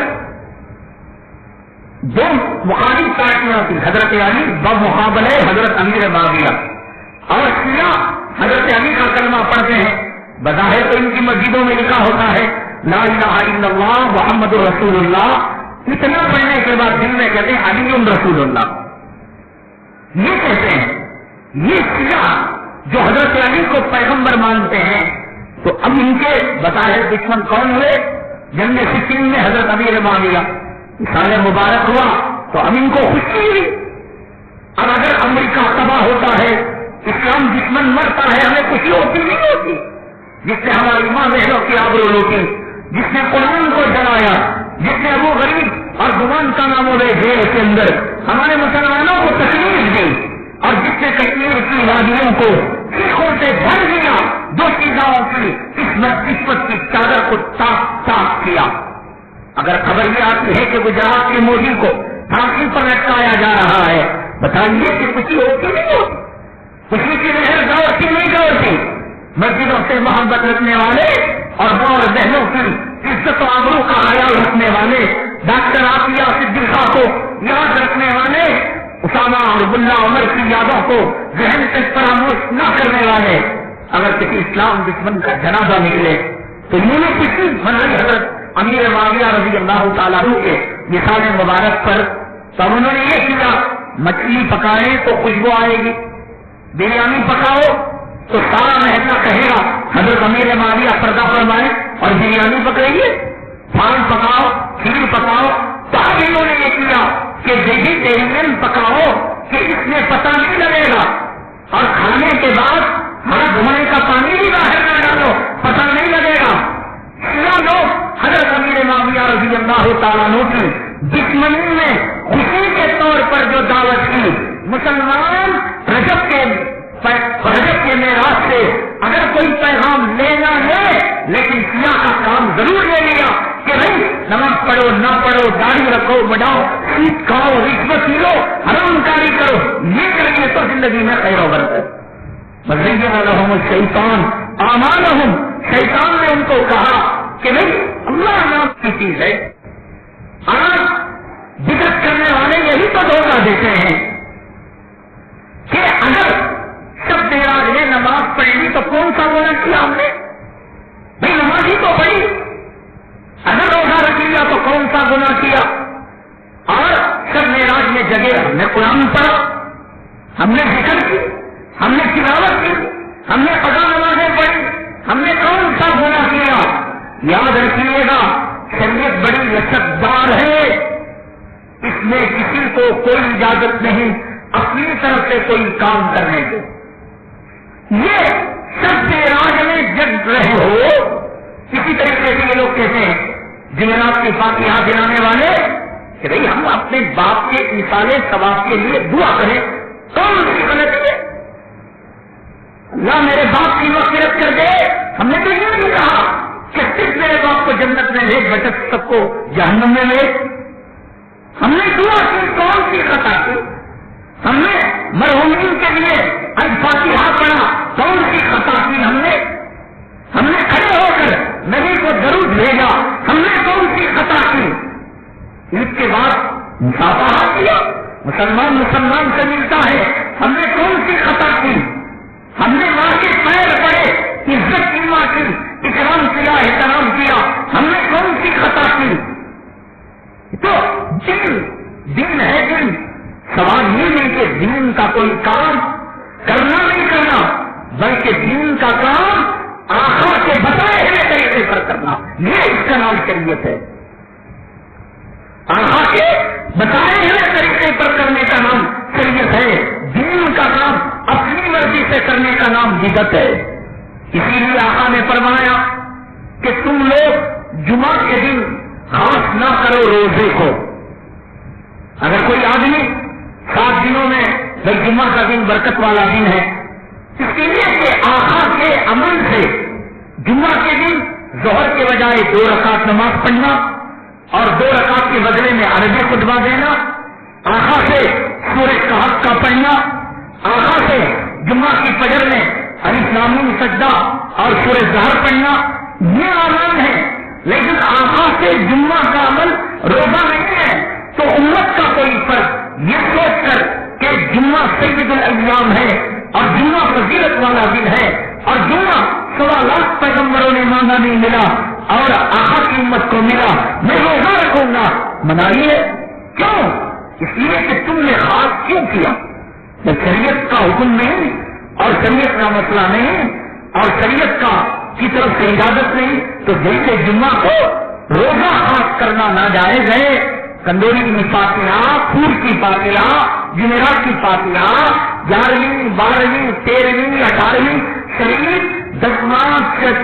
2 مخالف پارٹیاں تھیں، حضرت علی بمقابلہ حضرت امیر معاویہ۔ اور شیعہ حضرت علی کا کلمہ پڑھتے ہیں، بظاہر تو ان کی مسجدوں میں لکھا ہوتا ہے لا الہ الا اللہ محمد رسول اللہ، اتنا پڑھنے کے بعد دل میں کہتے ہیں علی رسول اللہ، یہ کہتے ہیں یہ شیعہ جو حضرت علی کو پیغمبر مانتے ہیں۔ تو اب ان کے بظاہر دشمن کون ہوئے؟ جنگ صفین میں حضرت امیر معاویہ، سال مبارک ہوا تو اب ان کو خوشی ہوئی۔ اب اگر امریکہ تباہ ہوتا ہے، اسلام دشمن مرتا ہے، ہمیں خوشی ہوتی نہیں ہوتی؟ جس نے ہماری ماں بہنوں کی آبرو لوٹی، جس نے قرآن کو جلایا، جس نے ابو غریب اور گمان کا نام ہوئے جیل کے اندر ہمارے مسلمانوں کو تکلیف دی، اور جس نے کشمیر کی وادیوں کو سیخوں سے بھر دیا، دو چیزوں کی اس نسبت کی چادر کو صاف کیا۔ اگر خبر یہ آتی ہے کہ گجرات کے مودی کو پھانسی پر لٹکایا جا رہا ہے، بتائیے کہ خوشی ہوتی نہیں ہوتی؟ خوشی کی لہر دوڑتی نہیں دوڑتی؟ مسجدوں سے محبت رکھنے والے اور ماں اور بہنوں کی عزت و آبرو کا خیال رکھنے والے، ڈاکٹر عافیہ صدیقہ کو یاد رکھنے والے، اسامہ اور ملا عمر کی یادوں کو ذہن سے فراموش نہ کرنے والے، اگر کسی اسلام دشمن کا جنازہ نکلے تو انہوں نے کسی منائی حضرت امیر معاویہ رضی اللہ تعالیٰ عنہ کے مثال مبارک پر، تب انہوں نے یہ کیا مچھلی پکائے تو خوشبو آئے گی، بریانی پکاؤ تو سارا محلہ کہے گا حضرت امیر معاویہ پردہ فرمائے، اور بریانی پکائیے، پان پکاؤ، کھیر پکاؤ، تو اب انہوں نے یہ کیا کہ ویجیٹیرین پکاؤ کہ اس میں پتہ نہیں لگے گا، اور کھانے کے بعد ہاتھ دھونے کا پانی بھی باہر نہ ڈالو، پتہ نہیں لگے گا۔ شیعہ لوگ حضرت امیر معاویہ رضی اللہ تعالیٰ عنہ کی دشمنی میں خوشی کے طور پر جو دعوت کی، مسلمان رجب کے معراج سے اگر کوئی پیغام لینا ہے، لیکن شیعہ کا کام ضرور لے لیا کہ بھائی نماز پڑھو نہ پڑھو، داڑھی رکھو بڑھاؤ، سود کھاؤ، رشوت لو، حرام کاری کرو، یہ کریں گے تو زندگی میں خیر و برکت۔ مزید لهم الشیطان اعمالهم، شیطان نے ان کو کہا کہ بھائی اللہ نام کی چیز ہے۔ آج بدعت کرنے والے یہی تو دھوکہ دیتے ہیں کہ اگر سب معراج میں نماز پڑھی لی تو کون سا گناہ کیا ہم نے؟ بھائی نماز ہی تو پڑھی، اگر روزہ رکھ لیا تو کون سا گناہ کیا؟ اور سب معراج میں جگہ ہم نے قرآن پڑھا، ہم نے ذکر کی، ہم نے تلاوت کی، ہم نے قضا نمازیں پڑھی، ہم نے کون سا گناہ کیا؟ یاد رکھیے گا شریعت بڑی لچکدار ہے، اس میں کسی کو کوئی اجازت نہیں اپنی طرف سے کوئی کام کرنے کی۔ یہ سب معراج میں جگ رہے ہو، اسی طریقے سے یہ لوگ کہتے ہیں جمعرات کی فاتحہ گرانے والے کہ بھائی ہم اپنے باپ کے مثال ثواب کے لیے دعا کریں، کون سی غلطی ہے؟ اللہ میرے باپ کی مغفرت کر دے، ہم نے تو یہ نہیں کہا کہ صرف میرے باپ کو جنت میں لے، بچت سب کو جہنم میں لے۔ ہم نے دعا کی، کون سی خطا کی؟ ہم نے مرحومین کے لیے الفاتحہ پڑھا، کون سی خطا کی ہم نے؟ ہم نے کھڑے ہو کر نبی کو درود بھیجا، ہم نے کون سی خطا کی؟ عید کے بعد مصافحہ کیا، مسلمان سے ملتا ہے، ہم نے کون سی خطا کی؟ ہم نے ماں کے پیر پڑے، عزت کی ماں کی، اکرام کیا، احترام کیا، ہم نے کون سی خطا کی؟ تو دین ہے دین، سوال یہ نہیں کہ دین کا کوئی کام کرنا نہیں کرنا، بلکہ دین کا کام آقا کے بتائے ہوئے طریقے پر کرنا، یہ اس کا نام شریعت ہے۔ آقا کے بتائے ہوئے طریقے پر کرنے کا نام شریعت ہے، دین کا کام اپنی مرضی سے کرنے کا نام بدعت ہے۔ اسی لیے آقا نے فرمایا کہ تم لوگ جمعہ کے دن خاص نہ کرو روزے کو۔ اگر کوئی آدمی 7 دنوں میں بھائی جمعہ کا دن برکت والا دن ہے، اس کے لیے کہ آقا کے عمل سے جمعہ کے دن ظہر کے بجائے 2 رکعت نماز پڑھنا اور 2 رکعت کے بدلے میں عربی خطبہ دینا، آقا سے سورہ کہف کا پڑھنا، آقا سے جمعہ کی فجر میں الف لام میم سجدہ اور سورہ ظہر پڑھنا، یہ اعمال ہے۔ لیکن آقا سے جمعہ کا عمل روزہ نہیں ہے، تو امت کا کوئی فرق یہ سوچ کر کہ جمعہ سید الایام ہے اور جمعہ فضیلت والا دن ہے، اور جمعہ 1.25 لاکھ پیغمبروں نے مانگا نہیں ملا اور آقا کی امت کو ملا، میں روزہ رکھوں گا، منائیے۔ کیوں؟ اس لیے کہ تم نے خاص کیوں کیا؟ جب شریعت کا حکم نہیں اور شریعت کا مسئلہ نہیں اور شریعت کا کی طرف سے اجازت نہیں، تو جیسے جمعہ کو روزہ خاص کرنا ناجائز ہے، کندوری کی فاتحہ، پھول کی فاتحہ، جمعرات کی فاتحہ، 11ویں 12ویں 13ویں 18ویں شریف 10واں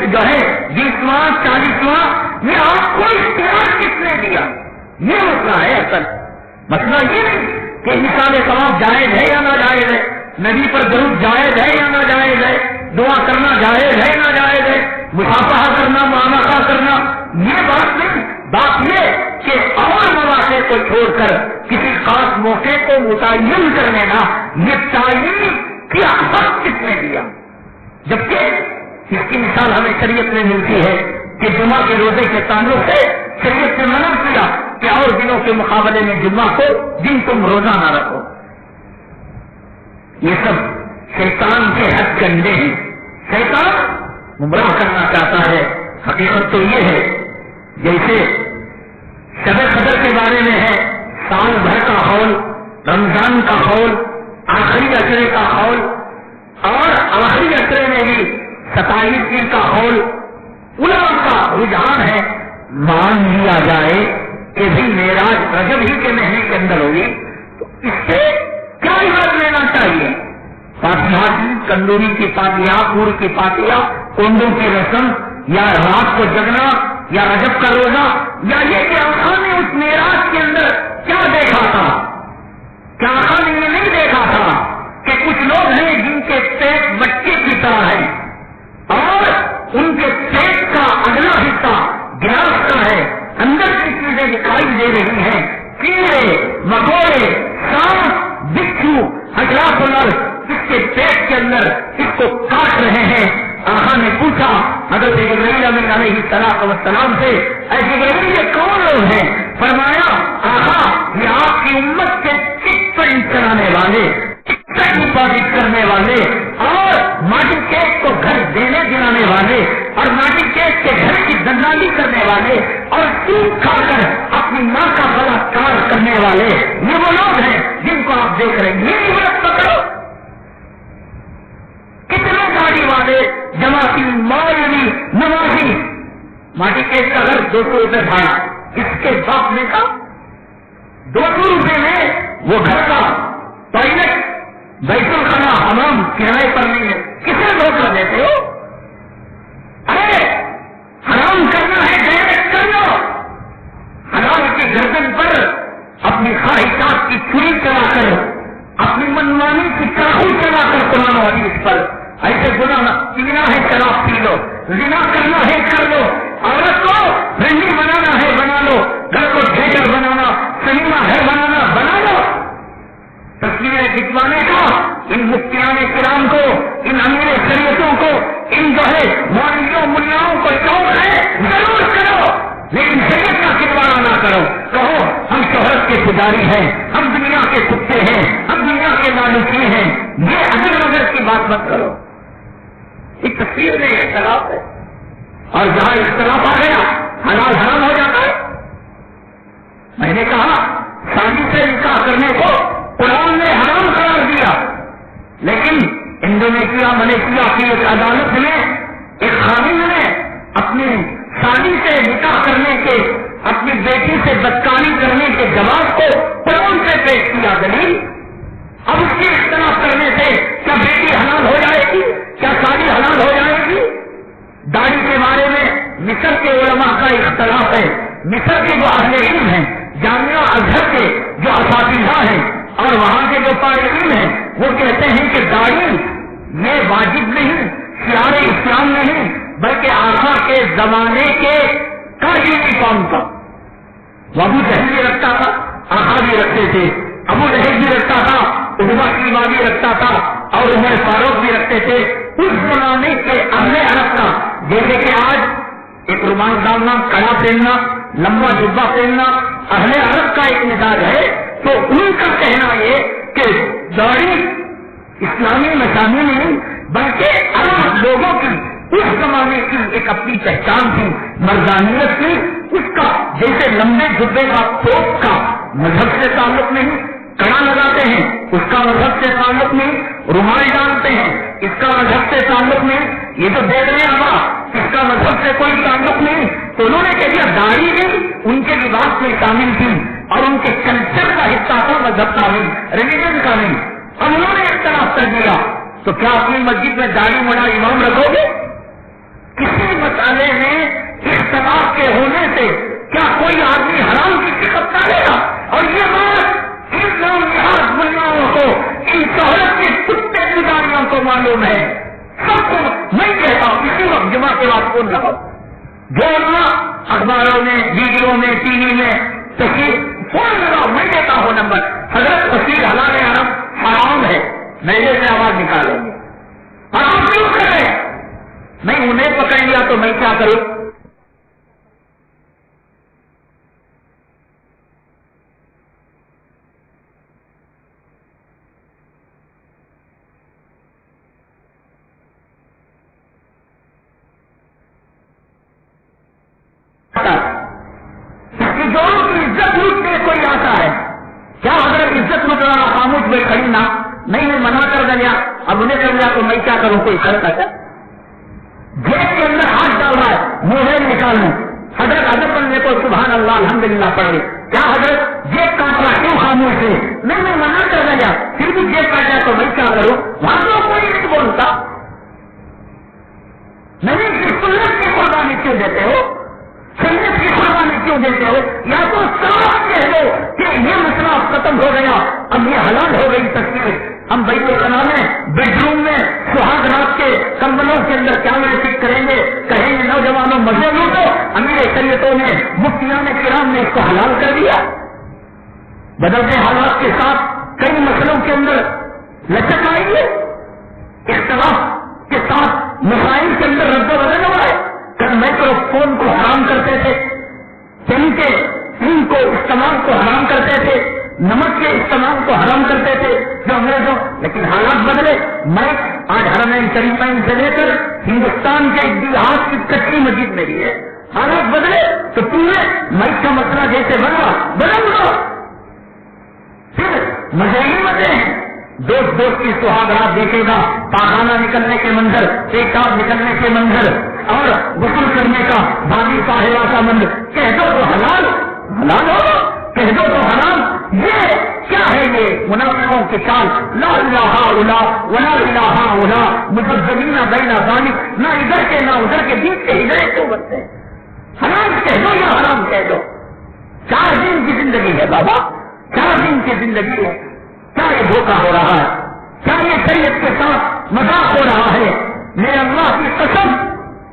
جو ہے 20واں 40واں، یہ آپ کو اختیار کس نے دیا؟ یہ مسئلہ ہے اصل۔ مسئلہ یہ نہیں کہ مثال ثواب جائز ہے یا ناجائز ہے، نبی پر درود جائز ہے یا ناجائز ہے، دعا کرنا جائز ہے یا ناجائز ہے، مصافحہ کرنا، معانقہ کرنا، یہ بات نہیں۔ بات یہ کہ اور مواقع کو چھوڑ کر کسی خاص موقع کو متعین کر لینا، یہ تعین کیا حق کس نے دیا؟ جبکہ اس کی مثال ہمیں شریعت میں ملتی ہے کہ جمعہ کے روزے کے تعلق سے شریعت نے منع کیا کہ اور دنوں کے مقابلے میں جمعہ کو دن تم روزہ نہ رکھو۔ یہ سب شیطان کے ہتھ کنڈے ہیں، شیطان گمراہ کرنا چاہتا ہے۔ حقیقت تو یہ ہے جیسے شب قدر کے بارے میں ہے، سال بھر کا حول، رمضان کا حول، آخری اشرے کا حول، اور آخری اشرے میں بھی 27 دن کا حول، علماء کا رجحان ہے مان لیا جائے کہ بھی معراج رجب ہی کے مہینے کے اندر ہوگی، تو اس سے کیا عبرت لینا چاہیے؟ فاتحہ کی، کندوری کی فاتحہ، پور کی فاتحہ، کنڈوں کی رسم، یا رات کو جگنا، یا رجب کا روزہ، یا یہ کہ آقا نے اس معراج کے اندر کیا دیکھا تھا؟ کیا آقا نے یہ نہیں دیکھا تھا کہ کچھ لوگ ہیں جن کے پیٹ بچے کی طرح ہے اور ان کے پیٹ کا اگلا حصہ گلاس کا ہے، اندر کی چیزیں دکھائی دے رہی ہیں، کیڑے مکوڑے، سانپ، بچھو، اجلاس الارض اس کے پیٹ کے اندر اس کو کاٹ رہے ہیں۔ آقا نے پوچھا حضرت جبرائیل علیہ السلام سے، اے جبرائیل یہ کون لوگ ہیں؟ فرمایا آقا یہ آپ کی امت کے چپن چلانے والے، حفاظت کرنے والے، اور ماٹی کیک کو گھر دینے دلانے والے، اور ماٹی کیک کے گھر کی دلالی کرنے والے، اور سود کھا کر اپنی ماں کا بلاکار کرنے والے، یہ وہ لوگ ہیں جن کو آپ دیکھ رہے ہیں۔ یہ عبرت پکڑو، کتنے گاڑی والے، جماعتی، مولوی، نمازی، ماٹی کیک کا گھر 200 روپے بھاڑا، اس کے باپ نے کہا 200 روپے میں وہ گھر کا ٹوائلٹ، بیت الخلا، حمام کرائے پر نہیں ہے، کسے دھوکہ دیتے ہو؟ ارے حرام کرنا ہے ڈائریکٹ کر لو، حلال کی گردن پر اپنی خواہشات کی چھری چلا کر، اپنی منمانی کی چاقو چلا کر قرآن و حدیث پر ایسے گناہ پینا ہے شراب پی لو، زنا کرنا ہے کر لو، عورت کو رنڈی بنانا ہے بنا لو، گھر کو تھیٹر بنانا، سنیما ہے بنانا بنا لو۔ تصویریں کھنچوانے کا ان مفتیان کرام کو، ان امیر شریعتوں کو، ان جو ہے مولویوں ملاؤں کو شوق ہے ضرور کرو، لیکن شریعت کا کردار نہ کرو۔ کہو ہم شہرت کے پجاری ہیں، ہم دنیا کے کتے ہیں، ہم دنیا کے لالچی ہیں، یہ اگر نظر کی بات مت کرو۔ اس تصویر میں اختلاف ہے، اور جہاں اختلاف آ گیا حلال حرام ہو جاتا ہے۔ میں نے کہا شادی سے نکاح کرنے کو قرآن نے حرام قرار دیا، لیکن انڈونیشیا ملیشیا کی ایک عدالت میں ایک خانم نے اپنی شادی سے نکاح کرنے کے، اپنی بیٹی سے بدکاری کرنے کے جواب کو قرآن سے پیش کیا۔ دلیل اب اس کی اختلاف کرنے سے کیا بیٹی حلال ہو جائے گی؟ کیا شادی حلال ہو جائے گی؟ داڑھی کے بارے میں مصر کے علماء کا اختلاف ہے، مصر کے جو اہل علم ہیں، جامعہ ازہر کے جو اساتذہ ہیں اور وہاں کے جو طالبین ہیں، وہ کہتے ہیں کہ داڑھی یہ واجب نہیں، شعار اسلام نہیں، بلکہ آقا کے زمانے کے کا یونیفارم تھا۔ وہ ابو جہل بھی رکھتا تھا، آقا بھی رکھتے تھے، ابو لہب بھی رکھتا تھا، عتبہ بھی رکھتا تھا، اور عمر فاروق بھی رکھتے تھے۔ اس زمانے کے اہل عرب کا، جیسے کہ آج ایک رومال ڈالنا، کڑا پہننا، لمبا جبہ پہننا اہل عرب کا ایک مزاج ہے، تو ان کا کہنا یہ کہ داڑھی اسلامی مشامی نہیں بلکہ عرب لوگوں کی اس زمانے کی ایک اپنی پہچان تھی، مردانیت کی. اس کا جیسے لمبے جبے کا توپ کا مذہب سے تعلق نہیں، کڑا لگاتے ہیں اس کا مذہب سے تعلق نہیں، رومال ڈالتے ہیں اس کا مذہب سے تعلق نہیں، یہ تو دیکھ رہے ہیں اس کا مذہب سے کوئی تعلق نہیں. تو انہوں نے کہہ دیا داڑھی بھی ان کے لباس میں شامل تھی اور ان کے کلچر کا حصہ تھا، مذہب کا نہیں، ریلیجن کا نہیں. اب انہوں نے اختلاف کر دیا تو کیا اپنی مسجد میں داڑھی موڑا امام رکھو گے؟ کسی مسئلے میں اختلاف کے ہونے سے کیا کوئی آدمی حرام کی صفت ڈالے گا؟ اور یہ بات ان لوگ ملاؤں کو، ان شہرت کے کتے کی داڑیوں کو معلوم ہے. سب کو میں کہتا ہوں اسی وقت جمعہ کے بعد بول رہا ہوں، جو اخباروں میں، ویڈیو میں، ٹی وی میں تصویر فون لگاؤ، میں دیتا ہوں نمبر. حضرت تصویر حلال حرام حرام ہے، میرے سے آواز نکالیں گے. حرام کیوں کرے؟ میں انہیں پکڑ لیا تو میں کیا کروں؟ جوڑوں کی عزت لوٹنے کوئی آتا ہے کیا؟ حضرت عزت لوٹ رہا خاموش میں کھڑی نہ، نہیں میں منع کر دیا، اب انہیں کر دیا تو میں کیا کروں؟ کوئی فرق ہے؟ جیب کے اندر ہاتھ ڈال رہا ہے، موبائل نکال لوں، حضرت ادب بننے کو سبحان اللہ الحمدللہ پڑھ لے، کیا حضرت جیب کاٹ رہا کیوں خاموش ہے؟ نہیں میں منع کر دیا، پھر بھی جیب کاٹ جائے تو میں کیا کروں؟ وہاں تو کوئی نہیں بولتا. نہیں سنت کی قربانی کیوں دیتے ہو؟ سنت کی قربانی کیوں دیتے ہو؟ یا تو صاف کہہ دو کہ یہ مسئلہ ختم ہو گیا، اب یہ حلال ہو گئی تصویر. ہم بیت الخلا میں، بیڈ روم میں، سہاگ رات کے کمبلوں کے اندر کیا فٹ کریں گے؟ کہیں گے نوجوانوں مزے لوٹو. امیر شریعتوں نے، مفتیان کرام نے اس کو حلال کر دیا. بدلتے حالات کے ساتھ کئی مسئلوں کے اندر لچک آئی ہے، اختلاف کے ساتھ مسائل کے اندر رد و بدل ہوا ہے. کل مائکرو فون کو حرام کرتے تھے، پین کے پین کو استعمال کو حرام کرتے تھے، نمک کے استعمال کو حرام کرتے تھے جو انگریزوں، لیکن حالات بدلے. میں آج حرمین شریفین سے لے کر ہندوستان کے دیہات کی کچی مسجد میں بھی ہے. حالات بدلے تو پورے مائک کا مسئلہ جیسے بنا بدل دو. پھر مزے ہی مزے ہیں. دوست کی سہاگ رات دیکھے گا، پاخانہ نکلنے کے منظر، پیشاب نکلنے کے منظر اور غسل کرنے کا بھاگی صاحبہ کا منظر. کہہ دو تو حلال حلال ہو، کہہ دو تو حرام. یہ کیا ہے؟ یہ منافقوں کے چال. لا الہ الا ولا الہ الا مذبذبین بین ذلک. نہ ادھر کے نہ ادھر کے، بیچ کے ادھر کیوں بنتے ہیں؟ حرام کہہ دو یا حرام کہہ دو. 4 دن کی زندگی ہے بابا، 4 دن کی زندگی ہے. کیا یہ دھوکہ ہو رہا ہے؟ کیا یہ شریعت کے ساتھ مذاق ہو رہا ہے؟ میرے اللہ کی قسم،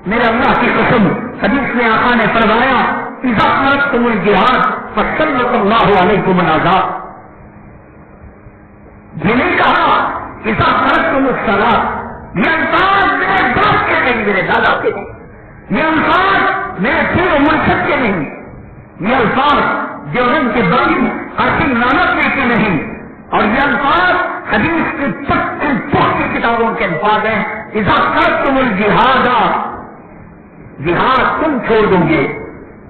میرے اللہ کی قسم، حدیث میں آقا نے فرمایا اذا خرجتم الجہاد فسلط اللہ علیکم العذاب. یہ نہیں کہا اذا خرجتم الصلاۃ. یہ الفاظ میرے باپ کے نہیں، میرے دادا کے نہیں، یہ الفاظ میرے پیر مرشد کے نہیں، یہ الفاظ دیوبند کے بانی قاسم نانوتوی کے نہیں، اور یہ الفاظ حدیث کی پختہ کتابوں کے الفاظ ہیں. اذا خرجتم الجہاد، جہاد تم چھوڑ دو گے.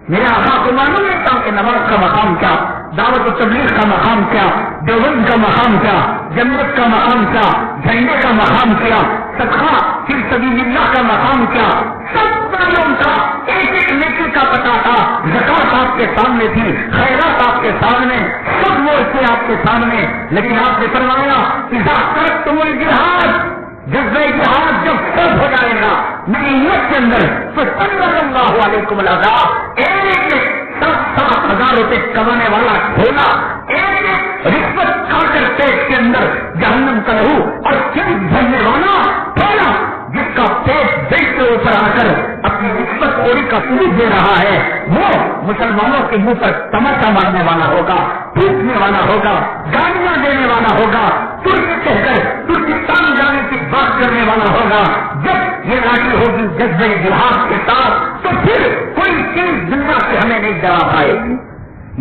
میرے آقا کو معلوم ہے کہ نماز کا مقام کیا، دعوت و تبلیغ کا مقام کیا، دیوبند کا مقام کیا، جنت کا مقام کیا، جھنڈے کا مقام کیا، صدقہ فی سبیل اللہ کا مقام کیا، سب معلوم تھا. ایک ایک نیکی کا پتہ تھا. زکات آپ کے سامنے تھی، خیرات آپ کے سامنے، سب وہ تھے آپ کے سامنے. لیکن آپ نے فرمایا اذا خرجتم الجہاد، جذبہ جہاد جب سب ہو جائے گا میری نیت کے اندر تو سلط اللہ علیکم العذاب. ایک 7,000 روپے کمانے والا ڈھولا، ایک رشوت کھا کر پیٹ کے اندر جہنم کا لہو اور چیز بھرنے والا ڈھولا، جس کا پیٹ بیٹ کے اوپر آ کر اپنی رشوت خوری کا ثبوت دے رہا ہے، وہ مسلمانوں کے منہ پر تماچا مارنے والا ہوگا، ٹوٹنے والا ہوگا، گالیاں دینے والا ہوگا، ترکی کہہ کر ترکستان جانے کی بات کرنے والا ہوگا. جب یہ لاٹھی ہوگی جذبہ جہاد کے ساتھ تو پھر کوئی چیز دنیا سے ہمیں نہیں ڈرا پائے گی.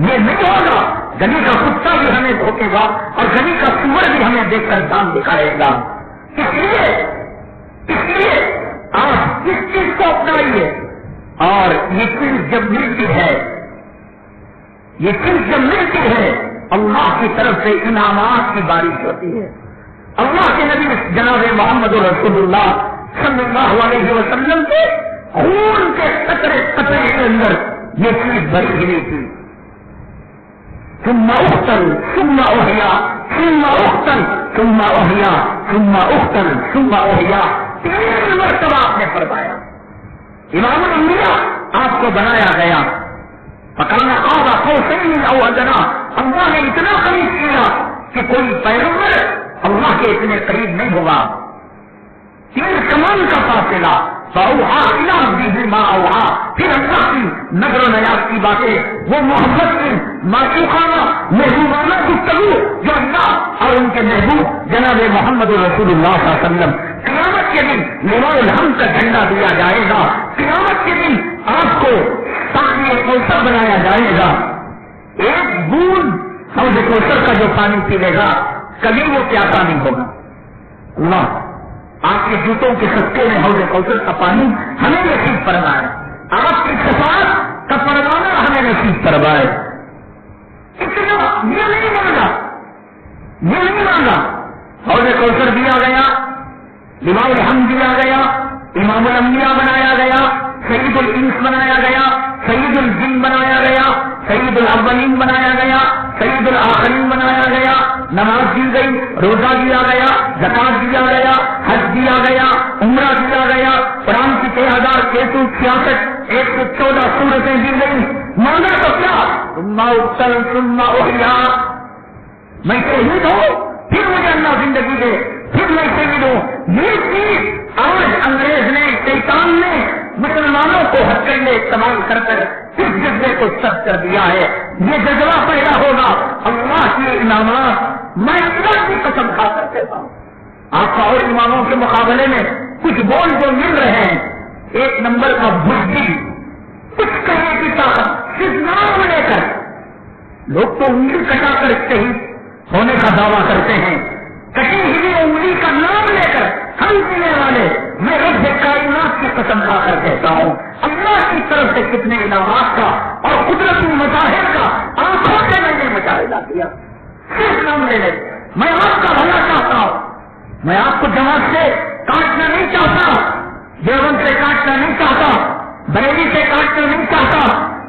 یہ نہیں ہوگا گلی کا کتا بھی ہمیں بھوکے گا اور گلی کا سور بھی ہمیں دیکھ کر دام دکھائے گا. اس لیے آپ اس چیز کو اپنائیے. اور یہ چیز جب ملتی ہے اللہ کی طرف سے انعامات کی بارش ہوتی ہے. اللہ کے نبی جناب محمد رسول اللہ صلی اللہ علیہ وسلم کے خون کے قطرے قطرے کے اندر یہ چیز بھری ہوئی تھی. ثم اختل ثم احیا ثم اختل ثم احیا ثم اختل ثم احیا 3 مرتبہ آپ نے فرمایا. امام الانبیاء آپ کو بنایا گیا. فکان قاب قوسین او ادنی. اللہ نے اتنا قریب کیا کہ کوئی پیغمبر اللہ کے اتنے قریب نہیں ہوگا. 3 کمان کا فاصلہ. فاوحا الی عبدہ ما اوحا. پھر اللہ کی نظر و نیاز کی باتیں، وہ محبت کی معشوقانہ محبوبانہ گفتگو جو اللہ اور ان کے محبوب جناب محمد رسول اللہ صلی اللہ علیہ وسلم. قیامت کے دن لواء الحمد کا جھنڈا دیا جائے گا. قیامت کے دن آپ کو پانی کوثر بنایا جائے گا. ایک بوند حوض کوثر کا جو پانی پی لے گا کبھی وہ پیاسا نہیں ہوگا. اللہ آپ کے جوتوں کے صدقے میں حوض کوثر کا پانی ہمیں نصیب فرمائے. آپ کی شفاعت کا پروانہ ہمیں نصیب فرمائے. اتنا یہ نہیں مانگا. حوض کوثر دیا گیا، لواء الحمد دیا گیا، امام الانبیاء بنایا گیا، سید الانس بنایا گیا، سید الجن بنایا گیا، سید الاولین بنایا گیا، سید الآخرین بنایا گیا. نماز دی گئی، روزہ دیا گیا، زکات دیا گیا، حج دیا گیا، عمرہ دیا گیا. قرآن کی 3666 114 سورتیں دی گئی. مانا تو کیا؟ ثم اقتل ثم احیا. میں شہید ہوں پھر مجھے اللہ زندگی دے، پھر میں شہید ہوں. یہ چیز آج انگریز نے، شیطان نے مسلمانوں کو ہتھکنڈے استعمال کر کر اس جذبے کو سخت کر دیا ہے. یہ جذبہ پیدا ہوگا. اللہ کے انعامات میں اللہ کی قسم کھا کر کہتا ہوں. آپ اور اماموں کے مقابلے میں کچھ بول جو مل رہے ہیں، 1 نمبر کا بزدل، کچھ کہنے کی طاقت، صرف نام لے کر. لوگ تو انگلی کٹا کر شہید ہونے کا دعویٰ کرتے ہیں. کٹی ہوئی انگلی کا نام لے کر ہم جینے والے، میں رب کائنات کی قسم کھا کر کہتا ہوں اللہ کی طرف سے کتنے انعامات کا اور قدرتی مظاہر کا آنکھوں سے میں نے مشاہدہ کیا. صرف نام لے لے. میں آپ کا بھلا چاہتا ہوں. میں آپ کو جماعت سے کاٹنا نہیں چاہتا، دیوبند سے کاٹنا نہیں چاہتا، بریلی سے کاٹنا نہیں چاہتا.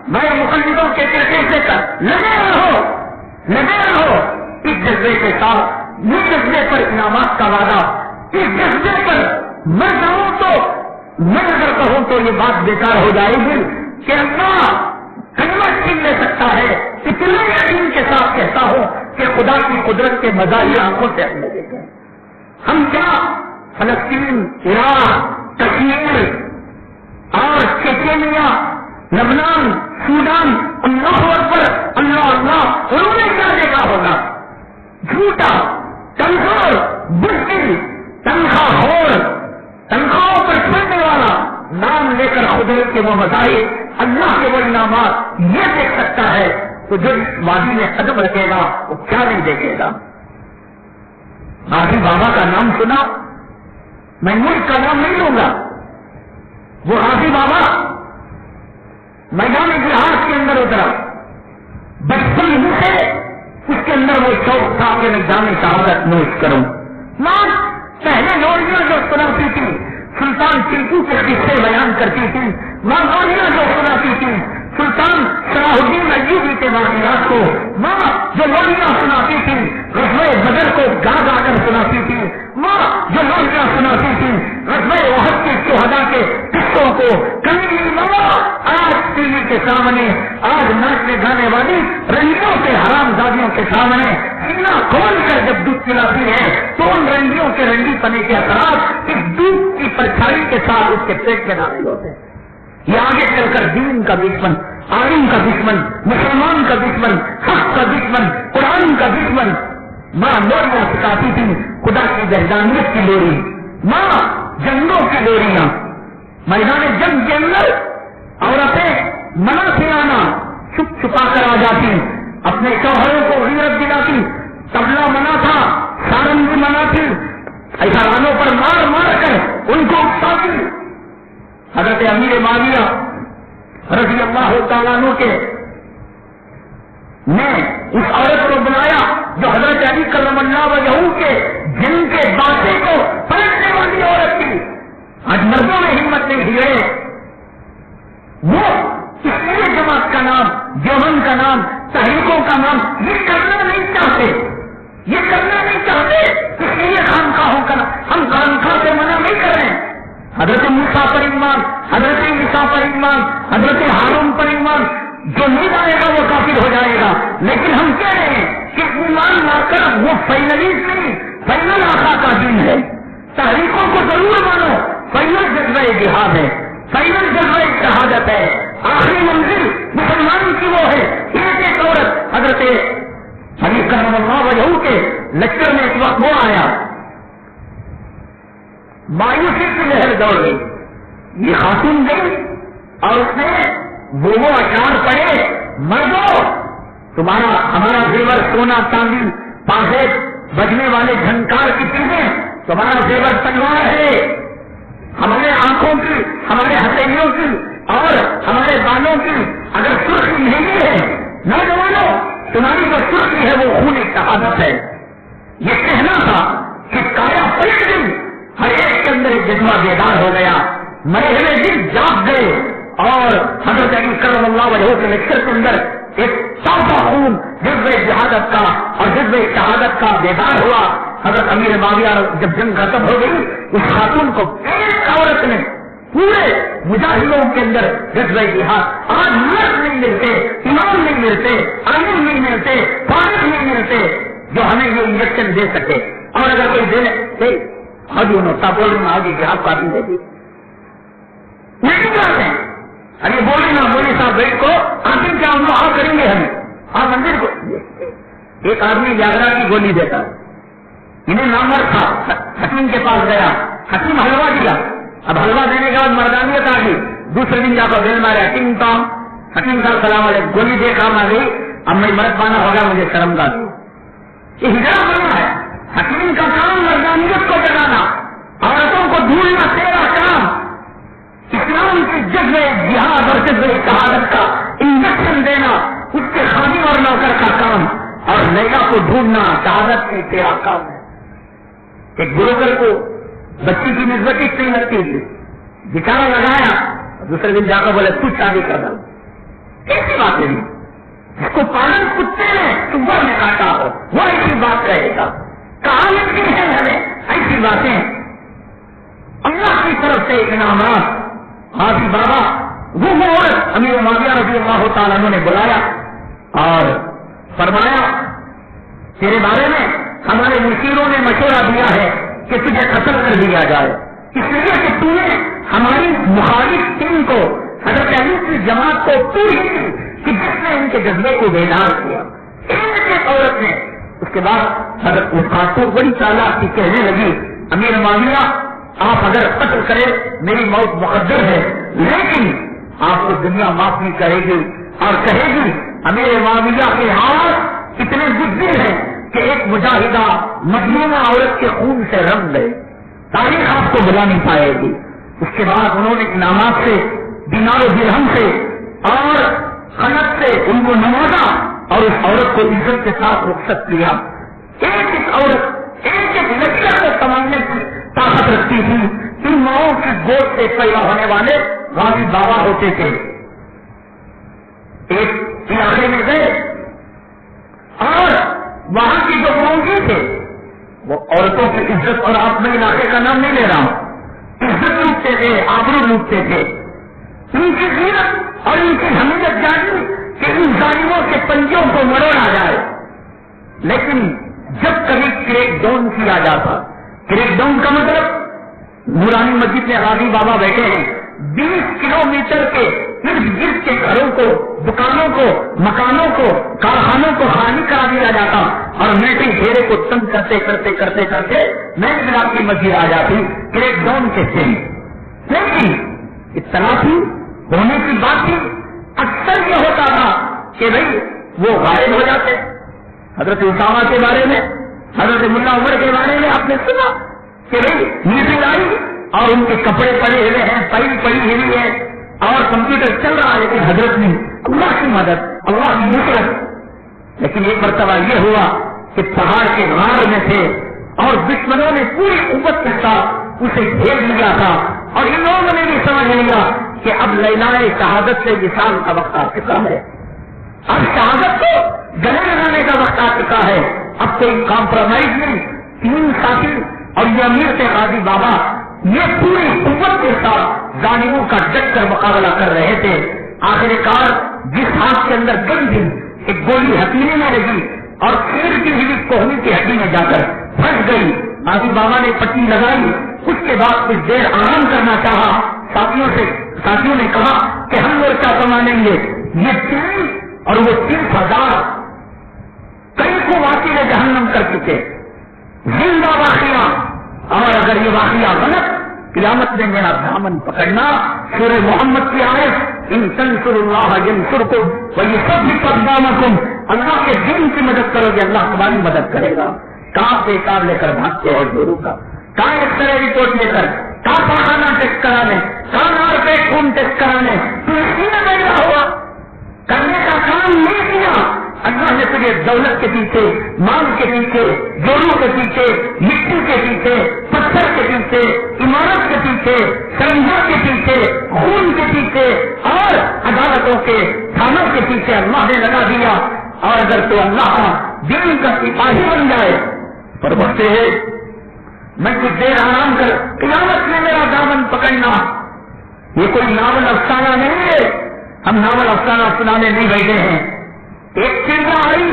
میں مقلدوں کے طریقے سے لگے رہو اس جذبے کے ساتھ. اس جذبے پر انعامات کا وعدہ، اس جذبے پر میں جاؤں تو میں اگر کہوں تو یہ بات بیکار ہو جائے گی کہ اللہ کلمہ چھین لے سکتا ہے. اتنے یقین کے ساتھ کہتا ہوں کہ خدا کی قدرت کے مظاہر آنکھوں سے ہم نے دیکھے. ہم کیا فلسطین، عراق، کشمیر اور چیچینیا، لبنان، سوڈان، اللہ اکبر اللہ اللہ، انہوں نے کیا دیکھا ہوگا؟ جھوٹا، کمزور، بزدل، تنخواہ تنخواہوں پر چھوڑنے والا نام لے کر قدرت کے وہ مظاہر، اللہ کے وہ انعامات یہ دیکھ سکتا ہے. تو جو اس وادی میں قدم رکھے گا وہ کیا نہیں دیکھے گا؟ غازی بابا کا نام سنا، میں ملک کا نام نہیں لوں گا. وہ غازی بابا میدان جہاد کے اندر اترا، بچپن ہی سے اس کے اندر وہ شوق تھا کہ میں جان شہادت نوش کروں. ماں پہلے لوڑیاں جو سناتی تھی، سلطان ٹیپو کے قصے بیان کرتی تھی. ماں لوڑیاں جو سناتی تھی سلطان صلاح الدین ایوبی کے واقعات کو. ماں جو لوڑیاں سناتی تھی غزوہ بدر کو گا گا کر سناتی تھی. ماں جو لوڑیاں سناتی تھی غزوہ احد کے شہداء کے قصوں کو. کبھی ماں آج ٹی وی کے سامنے، آج ناچنے گانے والی رنگیوں کے حرام زادیوں کے سامنے سینہ کھول کر جب دودھ پلاتی ہے تو ان رنگیوں کے رنگی پنے کے اثرات اس دودھ کی پرچھائی کے ساتھ اس کے پیٹ میں داخل ہوتے ہیں. یہ آگے چل کر دین کا دشمن، عالم کا دشمن، مسلمان کا دشمن، حق کا دشمن، قرآن کا دشمن. ماں لوریاں سکھاتی تھی، خدا کی وحدانیت کی لوری. ماں جنگوں کی لوریاں، میدان جنگ کے اندر عورتیں منع سے آنا چھپ چھپا کر آ جاتی. اپنے شوہروں کو غیرت دلاتی، تبلا منع تھا، سارنگ بھی منع تھی، ایسا رانوں پر مار مار کر ان کو اکساتی۔ حضرت امیر معاویہ رضی اللہ تعالیٰ عنہ کے نے اس عورت کو بلایا جو حضرت علی کرم اللہ وجہہ کے جن کے باتیں کو پلٹنے والی عورت تھی۔ آج مردوں میں ہمت نہیں ہوئے، وہ اس لیے جماعت کا نام، جوہن کا نام، تحریکوں کا نام یہ کرنا نہیں چاہتے، یہ کرنا نہیں چاہتے، اس لیے خانقاہوں کا نام، ہم خانقاہ سے منع نہیں کر رہے ہیں۔ حضرت موسیٰ پر ایمان، حضرت عیسیٰ پر ایمان، حضرت ہارون پر ایمان، جو نہیں آئے گا وہ کافر ہو جائے گا، لیکن ہم کہہ رہے ہیں کہ ایمان لا کر وہ فائنلیسٹ نہیں، فائنل آقا کا دین ہے۔ تحریکوں کو ضرور مانو، فائنل جذبہ جہاد ہے، فائنل جذبہ شہادت ہے، آخری منزل مسلمان کی وہ ہے۔ ایک عورت حضرت علی کرم اللہ وجہہ کے لیکچر میں ایک وقت وہ آیا، مایوسی کی لہر دوڑ گئی، یہ خاتون گئی اور اس نے وہ اشعار پڑے، مردوں تمہارا ہمارا زیور سونا چاندی پاسے بجنے والے جھنکار کی چیزیں، تمہارا زیور تلوار ہے، ہمارے آنکھوں کی، ہمارے ہتھیلیوں کی اور ہمارے بالوں کی اگر سرخی نہیں ہے، نوجوانوں تمہاری جو سرخی ہے وہ خون شہادت ہے۔ یہ کہنا تھا کہ کایا پلٹ گئی، ہر ایک کے اندر ایک جذبہ بیدار ہو گیا، مرے ہوئے دل جاگ گئے اور حضرت علی کرم اللہ وجہہ کے لیکچر کے اندر ایک تازہ خون جذبہ جہادت کا اور جذبہ شہادت کا بیدار ہوا۔ حضرت امیر معاویہ جب جنگ ختم ہو گئی، اس خاتون کو ایک عورت نے پورے مجاہدوں کے اندر جذبہ جہاد، آج مرد نہیں ملتے، امام نہیں ملتے، عالم نہیں ملتے، فارغ نہیں ملتے جو ہمیں یہ انجیکشن دے سکے، اور اگر کوئی دے حج ہوتا بول رہے آگے جہاد کا دے دی نہیں چاہتے ہیں۔ ارے بولے نا مولوی صاحب بیٹھ کو آگے کیا ہم وہاں کریں گے، ہم آپ مندر کو ایک آدمی جاگرا کی گولی دیتا، انہیں نامر تھا، حکیم کے پاس گیا، حکیم حلوہ دیا، اب حلوہ دینے کے بعد مردانیت آ گئی، دوسرے دن جا کر بیل مارے حکیم کام، حکیم صاحب سلام علیکم، گولی دے کام آ گئی، اب میں مرد پانا ہوگا، مجھے شرم کا یہ ہجرا بنا ہے۔ حکیم کا کام مردانیت کو جگانا، عورتوں کو ڈھونڈنا تیرا کام، اسلام کی جذبہ جہاد اور جذبہ شہادت کا انجیکشن دینا اس کے خادم اور نوکر کا کام، اور لیلا کو ڈھونڈنا شہادت میں تیرا کام ہے۔ ایک بروکر کو بچی کی نسبت اس نہیں لگتی تھی، بیچارہ لگایا، دوسرے دن جا کر بولے تو شادی کر دو، ایسی بات نہیں، جس کو پالن کتے نے صبح میں کاٹا ہو وہ ایسی بات کہے گا، کہاں لگتی ہے ہمیں ایسی باتیں، اللہ کی طرف سے انعامات۔ حاجی بابا وہ عورت امیر معاویہ رضی اللہ تعالیٰ عنہ نے بلایا اور فرمایا تیرے بارے میں ہمارے مشیروں نے مشورہ دیا ہے کہ تجھے قتل کر دیا جائے، اس لیے کہ تو نے ہماری مخالف ٹیم کو، حضرت علی کی جماعت کو پوری کی کہ جس نے ان کے جذبے کو بیدار کیا۔ ایک عورت نے اس کے بعد حضرت خاتون بڑی چالاک کی کہنے لگی، امیر معاویہ آپ اگر قتل کرے میری موت مقدر ہے، لیکن آپ کو دنیا معاف نہیں کرے گی اور کہے گی امیر معاویہ کے ہاتھ اتنے بزدل ہیں کہ ایک مجاہدہ مظلومہ عورت کے خون سے رنگ گئے، تاریخ آپ کو بلا نہیں پائے گی۔ اس کے بعد انہوں نے انعامات سے، دینار و درہم سے اور خلق سے ان کو نوازا اور اس عورت کو عزت کے ساتھ رخصت کیا۔ ایک ایک عورت ایک ایک لشکر کو سنبھالنے کی طاقت رکھتی تھی۔ ان ماؤں کی گود سے پیدا ہونے والے غازی بابا ہوتے تھے۔ ایک علاقے میں گئے اور وہاں کی جو مونگی تھے وہ عورتوں کی عزت، اور آپ میں علاقے کا نام نہیں لے رہا ہوں، عزت لوٹتے تھے، آبرو لوٹتے تھے، ان کی غیرت اور ان کی حمیت جانی کہ ان ظالموں کے پنجوں کو مروڑا جائے۔ لیکن جب کبھی کریک ڈاؤن کیا جاتا، کریک ڈاؤن کا مطلب نورانی مسجد میں غازی بابا بیٹھے ہیں، 20 کلومیٹر کے ارد گرد کے گھروں کو، دکانوں کو، مکانوں کو، کارخانوں کو خالی کرا دیا جاتا اور میٹنگ گھیرے کو تنگ کرتے کرتے کرتے کرتے میٹ بلاک کی مسجد آ جاتی، کریک ڈاؤن کہتے ہیں۔ لیکن اطلاع تھی، ہونے کی بات تھی، اکثر یہ ہوتا تھا کہ بھائی وہ غائب ہو جاتے. حضرت اسامہ کے بارے میں، حضرت ملا عمر کے بارے میں آپ نے سنا کہ بھائی میٹنگ آئی اور ان کے کپڑے پڑے ہوئے ہیں، فائل پڑی ہوئی ہے اور کمپیوٹر چل رہا ہے، لیکن حضرت نے اللہ کی مدد، اللہ کی نصرت. لیکن ایک مرتبہ یہ ہوا کہ پہاڑ کے غار میں تھے اور دشمنوں نے پوری قوت کے ساتھ اسے گھیر لیا تھا اور ان لوگوں نے بھی سمجھ لیا کہ اب لیلائے شہادت سے وصال کا وقت آ چکا ہے، اب شہادت کو گلے لگانے کا وقت آ چکا ہے، اب کوئی کمپرومائز نہیں. 3 ساتھی اور یہ امیر سے غازی بابا یہ پوری قوت کے ساتھ ظالموں کا ڈٹ کر مقابلہ کر رہے تھے. آخر کار جس ہاتھ کے اندر گن تھی ایک گولی ہتھیلی میں لگی اور سیر کی ہوئی کوہنی کی ہڈی میں جا کر پھنس گئی. غازی بابا نے پٹی لگائی، اس کے بعد کچھ دیر آرام کرنا چاہا. ساتھیوں نے کہا کہ ہم مورچہ سنبھالیں گے. یہ 3 اور وہ 30,000 کئی کو واقعی جہنم کر چکے، زندہ واقعہ. اور اگر یہ واقعہ غلط، قیامت میں میرا دامن پکڑنا. سورہ محمد کی آیت ان تنصروا اللہ ینصرکم ویثبت اقدامکم، اللہ کے دین کی مدد کرو گے اللہ تمہاری مدد کرے گا. کہاں پہ کار لے کر بھاگتے ہیں گورو کا، کہاں ایک طرح رپورٹ لے کر، کہاں پاخانہ ٹیسٹ کرانے، کہاں نار پہ خون ٹیسٹ کرانے. تو اسی میں بیٹھا ہوا کرنے کا کام نہیں کیا. اللہ نے تجھے دولت کے پیچھے، مال کے پیچھے، جوڑوں کے پیچھے، مٹی کے پیچھے، پتھر کے پیچھے، عمارت کے پیچھے، سرنجوں کے پیچھے، خون کے پیچھے اور عدالتوں کے تھانوں کے پیچھے اللہ نے لگا دیا. اور اگر تو اللہ دین کا سپاہی بن جائے پر بچتے ہے میں کچھ دیر آرام کر قیامت میں میرا دامن پکڑنا. یہ کوئی ناول افسانہ نہیں ہے، ہم ناول افسانہ سنانے نہیں بیٹھے ہیں. ایک چڑیا آئی،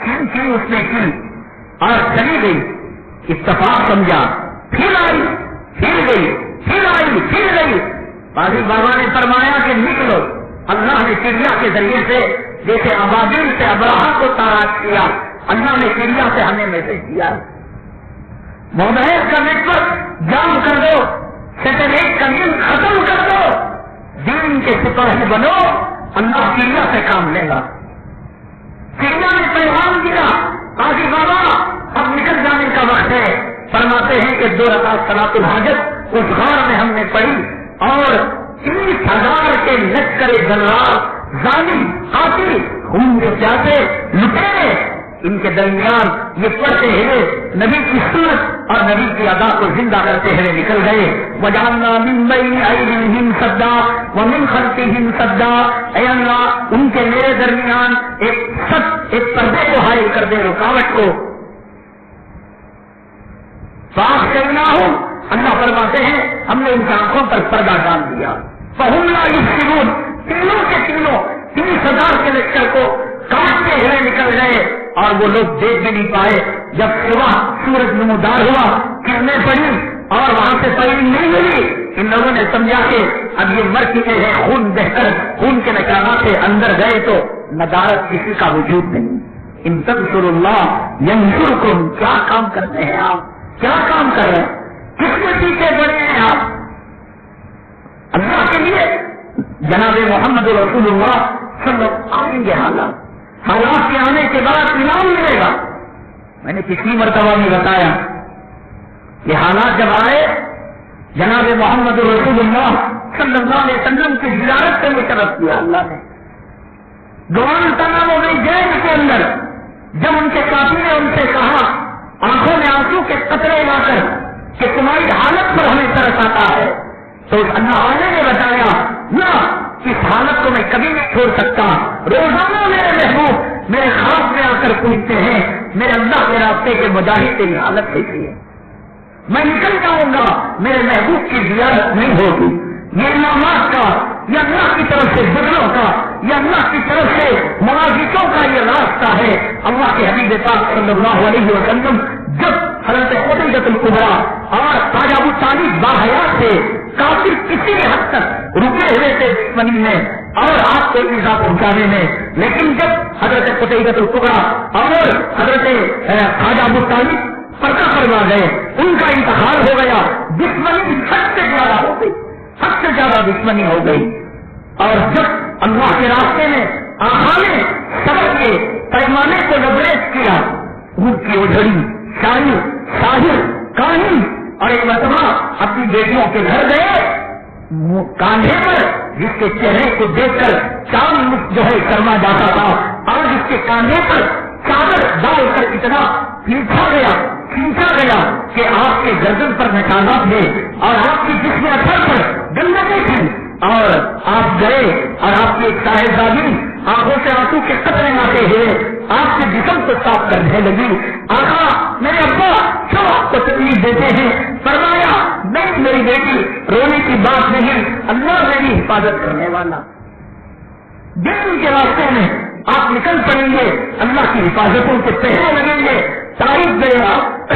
اس نے کی اور چلی گئی، اتفاق سمجھا، پھر آئی، پھر گئی، پھر آئی، پھر گئی. غازی بابا نے فرمایا کہ نکلو. اللہ نے چڑیا کے ذریعے سے جیسے ابابیل سے ابراہا کو تاراج کیا، اللہ نے چڑیا سے ہمیں میسج دیا. موبائل کا نیٹ ورک جام کر دو، سیٹلائٹ کا لنک ختم کر دو، دین کے سپاہی بنو، اللہ چڑیا سے کام لے گا. چڑیا نے پیغام دیا، غازی بابا اب نکل جانے کا وقت ہے. فرماتے ہیں کہ 2 رکعت صلاۃ الحاجت اس غار میں ہم نے پڑھی اور 30,000 کے لشکر جنرال ظالم قاتل خون کے پیاسے لٹیرے ان کے درمیان یہ پڑھتے ہوئے نبی کی سنت اور نبی کی ادا کو زندہ کرتے ہوئے نکل گئے. وَجَعَلْنَا مِن بَيْنِ أَيْدِيهِمْ سَدًّا وَمِنْ خَلْفِهِمْ سَدًّا، اے اللہ ان کے میرے درمیان ایک پردے کو حائل کر دے، رکاوٹ کو. فَأَغْشَيْنَاهُمْ، اللہ فرماتے ہیں ہم نے ان کی آنکھوں پر پردہ ڈال دیا. فَهُمْ لَا يُبْصِرُونَ، تینوں کے تینوں 30,000 کے لشکر کو کاٹتے ہوئے نکل گئے اور وہ لوگ دیکھ بھی نہیں پائے. جب صبح سورج نمودار ہوا، کرنیں پڑی اور وہاں سے پڑی نہیں ملی، ان لوگوں نے سمجھا کہ اب یہ مر چکے ہیں، خون بہ کر خون کے نشانات سے اندر گئے تو ندارت کسی کا وجود نہیں. ان تنصروا اللہ ینصرکم، کیا کام کرتے ہیں آپ، کیا کام کر رہے ہیں، کس کے پیچھے پڑے ہیں آپ؟ اللہ کے لیے. جناب محمد رسول اللہ صلی اللہ علیہ وسلم آئیں گے، حالات کے آنے کے بعد انعام ملے گا. میں نے پچھلی مرتبہ بھی بتایا کہ حالات جب آئے جناب محمد رسول اللہ صلی اللہ علیہ وسلم کی زیارت سے مشرف کیا اللہ نے. گوانتانامو میں جیل کے اندر جب ان کے ساتھی نے ان سے کہا آنکھوں میں آنسو کے قطرے لا کر کہ تمہاری حالت پر ہمیں ترس آتا ہے، تو اللہ والے نے بتایا نہ، اس حالت کو میں کبھی نہیں چھوڑ سکتا. روزانہ میرے محبوب میرے خواب میں آ کر پوچھتے ہیں میرے اللہ کے راستے کے مجاہد کی حالت کیسی ہے. میں نکل جاؤں گا، میرے محبوب کی زیارت نہیں ہوگی. یہ انعامات کا، یہ اللہ کی طرف سے بدلوں کا، یہ اللہ کی طرف سے مواقعوں کا یہ راستہ ہے. اللہ کے حبیب پاک صلی اللہ علیہ وسلم جب حضرت خدیجہ الکبریٰ اور خواجہ ابو طالب باحیات سے کافی کسی حد تک رکے ہوئے تھے دشمنی میں اور آپ کو ایزا پہنچانے میں، لیکن جب حضرت خدیجہ الکبریٰ اور حضرت خواجہ ابو طالب پردہ فرما گئے، ان کا انتقال ہو گیا، دشمنی حد سے زیادہ ہو گئی، حد سے زیادہ دشمنی ہو گئی. اور جب اللہ کے راستے میں آقا نے صبر کے پیمانے کو لبریز کیا. اونٹ کی اجڑی شاعر شاہر کاہن اور ایک مرتبہ اپنی بیٹیوں کے گھر گئے. کاندھے پر جس کے چہرے کو دیکھ کر چاند جو ہے کرنا جاتا تھا اور جس کے کاندھے پر چادر ڈال کر اتنا کھینچا گیا کہ آپ کے گردن پر نشانات تھے اور آپ کی جسم اثر پر گندگی تھی. اور آپ گئے اور آپ کی ایک صاحبزادی آنکھوں سے آنسو کے قطرے آتے ہوئے آپ کے جسم کو صاف کرنے لگی. آقا میرے ابا کیوں آپ کو تکلیف دیتے ہیں؟ فرمایا نہیں میری بیٹی رونے کی بات نہیں, اللہ میری حفاظت کرنے والا. دین کے راستے میں آپ نکل پڑیں گے, اللہ کی حفاظتوں کے پہرے لگیں گے. تاریخ گئے آپ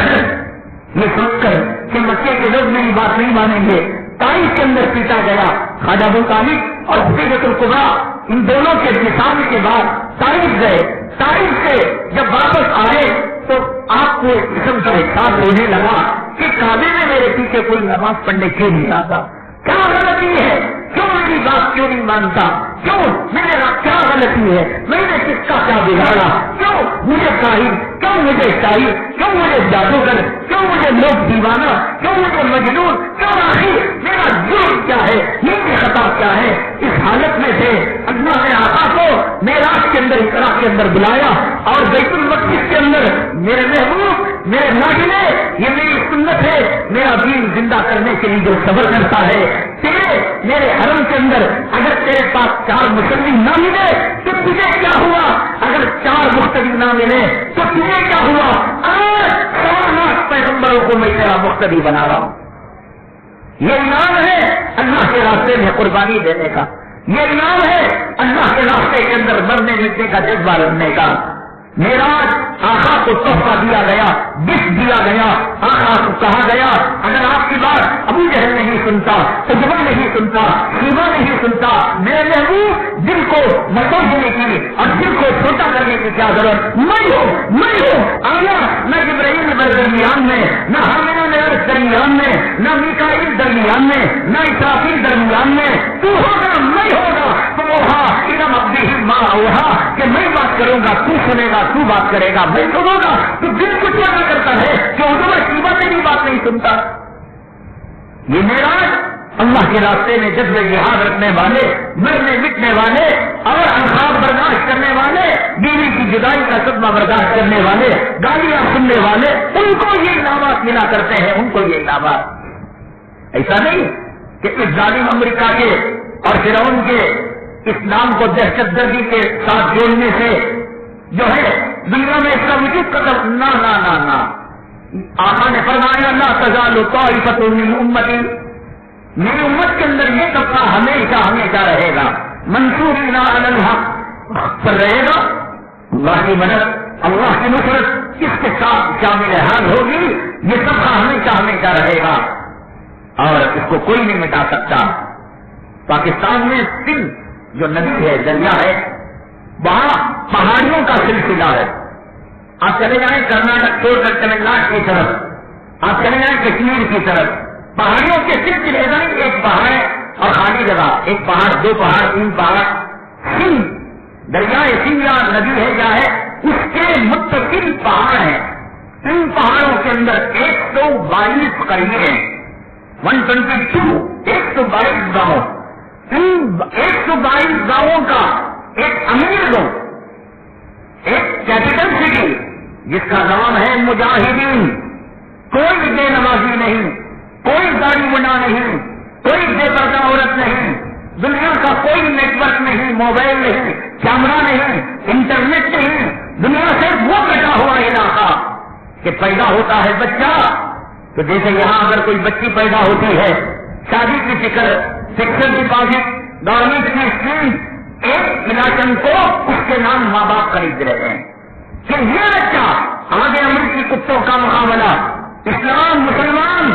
یہ سوچ کر کہ مکے کے لوگ میری بات نہیں مانیں گے. تاریخ کے اندر پیٹا گیا. خواجہ ابو طالب اور سیدۃ الکبریٰ ان دونوں کے مثال کے بعد تاریخ گئے. تاریخ سے جب واپس آئے تو آپ کو قسم کا احساس ہونے لگا کہ کعبے میں میرے پیچھے کوئی نماز پڑھنے کیوں نہیں آتا, کیا غلطی ہے, کیوں میری بات کیوں نہیں مانتا, کیوں میرے کیا غلطی ہے, میں نے کس کا کیا بگاڑا, کیوں مجھے کاہن, کیوں مجھے شاعر, کیوں مجھے جادوگر, کیوں مجھے لوگ دیوانہ, کیوں مجھے مجنون, کیوں آخر میرا جرم کیا ہے, میری خطا کیا ہے. اس حالت میں سے اللہ نے آقا کو معراج کے اندر اقرا کے اندر بلایا اور بیت المقدس کے اندر میرے محبوب میرے ناجلے یہ میری سنت ہے, میرا دین زندہ کرنے کے لیے جو صبر کرتا ہے تیرے میرے حرم کے اندر اگر تیرے پاس 4 مصلی نہ ملے تو تجھے کیا ہوا, اگر 4 مقتدی نہ ملے تو تجھے کیا ہوا. آج 9 پیغمبروں کو میں تیرا مقتدی بنا رہا ہوں. یہ انعام ہے اللہ کے راستے میں قربانی دینے کا, یہ انعام ہے اللہ کے راستے کے اندر مرنے مٹنے کا جذبہ رکھنے کا. معراج آقا کو تحفہ دیا گیا, گفٹ دیا گیا. آقا کو کہا گیا اگر آپ کی بات ابو جہل نہیں سنتا, عتبہ نہیں سنتا, شیبہ نہیں سنتا, میرے محبوب دل کو مٹو دینے کی اور دل کو چھوٹا کرنے کی کیا ضرورت, میں ہوں آیا. نہ جبرائیل درمیان میں, نہ حاملہ نعرت درمیان میں, نہ میکائیل درمیان میں, نہ اسرافیل درمیان میں, تو ہوگا میں ہوگا. تو ادم ابھی ماں ہوا کہ میں بات کروں گا تو سنے گا, تو بات کرے گا میں سنوں گا. تو دل کو کیا کرتا ہے کہ عتبہ شیبہ میری بات نہیں سنتا. یہ معراج اللہ کے راستے میں جذبہ جہاد رکھنے والے, مرنے مٹنے والے اور عذاب برداشت کرنے والے, بیوی کی جدائی کا صدمہ برداشت کرنے والے, گالیاں سننے والے, ان کو یہ انعامات ملا کرتے ہیں, ان کو یہ انعامات. ایسا نہیں کہ اس ظالم امریکہ کے اور فرعون کے اسلام کو دہشت گردی کے ساتھ جوڑنے سے جو ہے دنیا میں اس کا وجود قدر نہ نہ نہ نہ. آقا نے فرمایا لا تزال طائفۃ من امتی, میری امت کے اندر یہ طبقہ ہمیشہ رہے گا, منصورین علی الحق پر رہے گا. اللہ کی مدد, اللہ کی نصرت کس کے ساتھ شامل حال ہوگی, یہ طبقہ ہمیشہ رہے گا اور اس کو کوئی نہیں مٹا سکتا. پاکستان میں سندھ جو ندی ہے, دریا ہے, وہاں پہاڑیوں کا سلسلہ ہے. آپ چلے جائیں کرناٹک چھوڑ کر تمل ناڈو کی طرف, آپ چلے جائیں کشمیر کی طرف, پہاڑیوں کے سلسلے نہیں, ایک پہاڑ اور خالی جگہ, ایک پہاڑ, 2 پہاڑ, 3 پہاڑ. سندھ دریائے سندھ یا ندی ہے کیا ہے, اس کے متصل پہاڑ ہیں. ان پہاڑوں کے اندر 122 قریب ہیں, 122 122 گاؤں. ان 122 گاؤں کا ایک امیر گاؤں, ایک کیپٹل سٹی جس کا نام ہے مجاہدین. کوئی بے نمازی نہیں, کوئی گاڑی منڈا نہیں, کوئی بے پردہ عورت نہیں, دنیا کا کوئی نیٹ ورک نہیں, موبائل نہیں, کیمرہ نہیں, انٹرنیٹ نہیں. دنیا سے وہ کٹا ہوا علاقہ کہ پیدا ہوتا ہے بچہ تو جیسے یہاں اگر کوئی بچی پیدا ہوتی ہے, شادی کی فکر, فکسڈ ڈپازٹ, گورنمنٹ کی اسکیم, ایک ملاقن کو اس کے نام ماں باپ خرید رہے ہیں کہ یہ بچہ آگے امریکی کتوں کا مقابلہ, اسلام, مسلمان,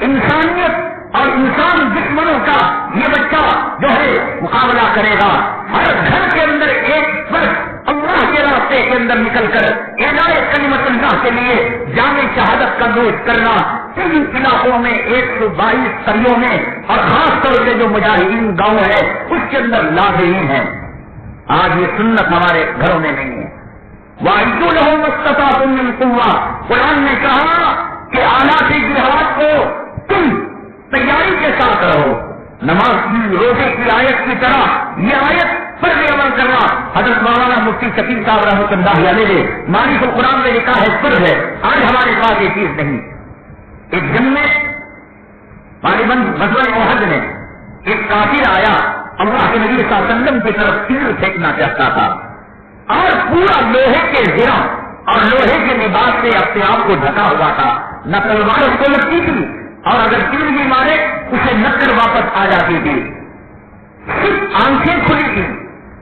انسانیت اور انسان دشمنوں کا یہ بچہ جو ہے مقابلہ کرے گا. ہر گھر کے اندر ایک فرد اللہ کے راستے کے اندر نکل کر اعلان کلمت اللہ کے لیے جامع شہادت کا نوش کرنا. ان علاقوں میں 122 قریوں میں اور خاص طور سے جو مجاہدین گاؤں ہے اس کے اندر لازمی ہے. آج یہ سنت ہمارے گھروں میں نہیں ہے. وَأَعِدُّوا لَهُم مَا اسْتَطَعْتُم مِّن قُوَّةٍ، قرآن نے کہا کہ آلات جہاد کو تم تیاری کے ساتھ رہو. نماز کی، روزے کی آیت کی طرح یہ آیت پر بھی عمل کرنا. حضرت مولانا مفتی شفیع صاحب رحمۃ اللہ علیہ نے معرف القرآن میں لکھا ہے فرض ہے. آج ہمارے پاس یہ چیز نہیں. ایک دن میں غالباً غزوہ احد میں ایک کافر آیا، اللہ کے نبی صلی اللہ علیہ وسلم کی طرف تیر پھینکنا چاہتا تھا اور پورا لوہے کے زرہ اور لوہے کے لباس سے اپنے آپ کو ڈھکا ہوا تھا. نہ تلوار اس کو لگتی تھی اور اگر تیر بھی مارے اسے نکر واپس آ جاتی تھی. صرف آنکھیں کھلی تھی.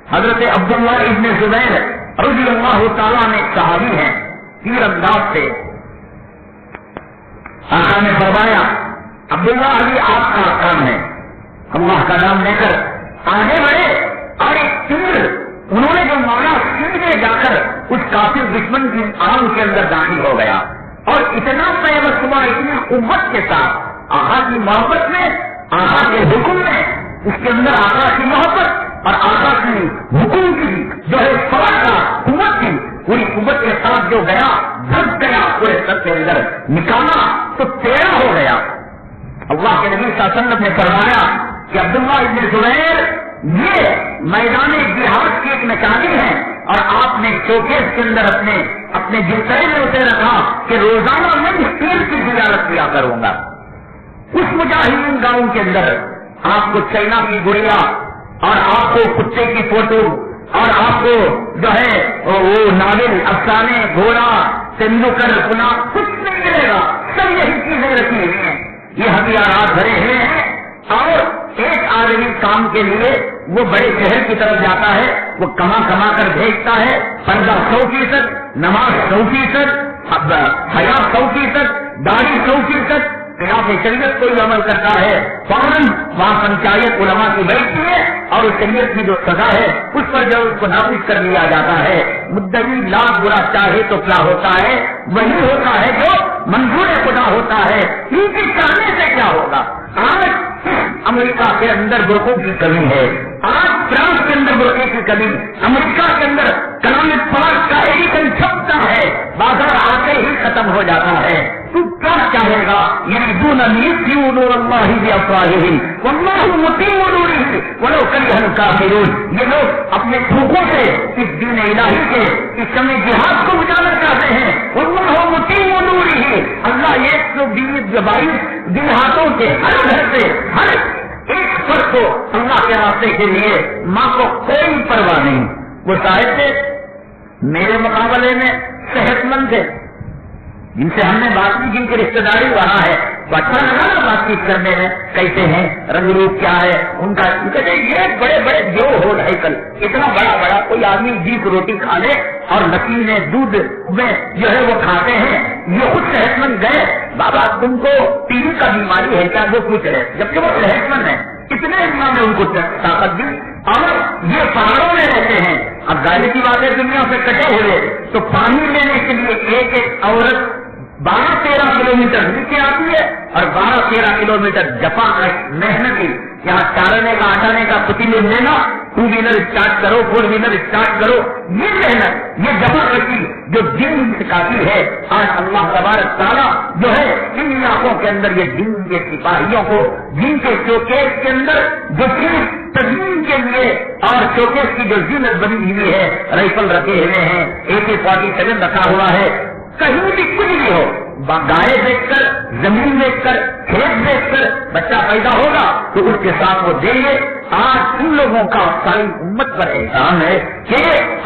حضرت عبداللہ ابن زبیر رضی اللہ تعالیٰ نے صحابی ہیں، تیر انداز سے آقا نے فرمایا عبداللہ ابھی آپ کا کام ہے. اللہ کا نام لے کر آگے بڑھے اور ایک تیر انہوں نے جو مارا سیدھے جا کر اس کافر دشمن کی آنکھ کے اندر داخل ہو گیا. اور اتنا پیوست ہوا، اتنی قوت کے ساتھ آقا کی محبت میں، آقا کے حکم میں، اس کے اندر آقا کی محبت اور آقا کی حکم کی جو ہے فوج کا قوت کی پوری قوت کے ساتھ جو گیا دھک گیا پورے سر کے اندر نکالا تو تیرا ہو گیا. اللہ کے نبی صلی اللہ علیہ وسلم نے فرمایا کہ عبداللہ ابن زبیر یہ میدان جہاد کی ایک نشانی ہے اور آپ نے شوکیس کے اندر اپنے جلسے میں اسے رکھا کہ روزانہ میں اس تیر کی زیارت کیا کروں گا. اس مجاہدین گاؤں کے اندر آپ کو چائنا کی گڑیا اور آپ کو کتے کی فوٹو اور آپ کو جو ہے وہ ناول، افسانے، گھوڑا، تندولکر، پنا کچھ نہیں ملے گا. سب یہی چیزیں رکھی ہوئی ہیں. یہ ہتھیارات بھرے ہوئے ہیں اور ایک آدمی کام کے لیے وہ بڑے شہر کی طرف جاتا ہے، وہ کما کر بھیجتا ہے. پردہ 100%، نماز 100%، حیا 100%، داڑھی 100%، خلاف شریعت کوئی عمل کرتا ہے فوراً وہاں پنچایت علماء کی بیٹھتی ہے اور اس شریعت کی جو سزا ہے اس پر جو اس کو نافذ کر لیا جاتا ہے. مدعی لاکھ برا چاہے تو کیا ہوتا ہے، وہی ہوتا ہے جو منظور خدا ہوتا ہے. ان کے چاہنے سے کیا ہوگا؟ آج امریکہ کے اندر برقعوں کی کمی ہے، آج فرانس کے اندر برقعے کی کمی، امریکہ کے اندر کلام پاک کا ایڈیشن چھپتا ہے، بازار آتے ہی ختم ہو جاتا ہے. تو کیا چاہے گا؟ یریدون ان یطفئوا نور اللہ بافواہہم واللہ متم نورہ ولو کرہ الکافرون. یہ لوگ اپنے تھوکوں سے اس دین الہی کے اس شمع جہاد کو بجانا چاہتے ہیں. واللہ متم نورہ، اللہ 122 دیہاتوں کے ہر گھر سے ہر ایک فرد کو اللہ کے راستے کے لیے ماں کو کوئی پرواہ نہیں. وہ صاحب تھے میرے مقابلے میں صحت مند تھے، جن سے ہم نے بات کی، جن کی رشتے داری وہاں ہے، تو اچھا لگا نا بات چیت کرنے میں. کیسے ہیں، رنگ روپ کیا ہے ان کا؟ یہ بڑے بڑے جو ہو رہے کل اتنا بڑا کوئی آدمی 20 روٹی کھا لے اور نکیل میں دودھ میں جو ہے وہ کھاتے ہیں. یہ خود صحت مند گئے. بابا تم کو ٹی وی کا بیماری ہے کیا؟ وہ پوچھ رہے، جبکہ وہ صحت مند ہے. اتنے امام نے ان کو طاقت دی اور یہ پہاڑوں میں رہتے ہیں. اب ظاہر کی بات ہے دنیا سے کٹے ہوئے تو پانی لینے کے لیے ایک عورت 12-13 کلومیٹر نیچے آتی ہے اور 12-13 کلومیٹر جفا محنتی. یہاں چارنے کا ہٹانے کا کچھ نہیں لینا، 2 ویلر اسٹارٹ کرو، 4 ویلر اسٹارٹ کرو، یہ محنت، یہ جفا کرتی جو دن سکھاتی ہے. آج اللہ تبارک تعالیٰ جو ہے ان علاقوں کے اندر یہ دن کے سپاہیوں کو جن کے شوکیس کے اندر جو چیز تدین کے لیے اور شوکیس کی جو زینت بنی ہوئی ہے، رائفل رکھے ہوئے ہیں، AK-47 رکھا ہوا ہے. کہیں بھی کچھ بھی ہو، گائے بیچ کر، زمین بیچ کر، کھیت بیچ کر بچہ پیدا ہوگا تو اس کے ساتھ وہ دیں گے. آج ان لوگوں کا ساری امت پر احسان ہے کہ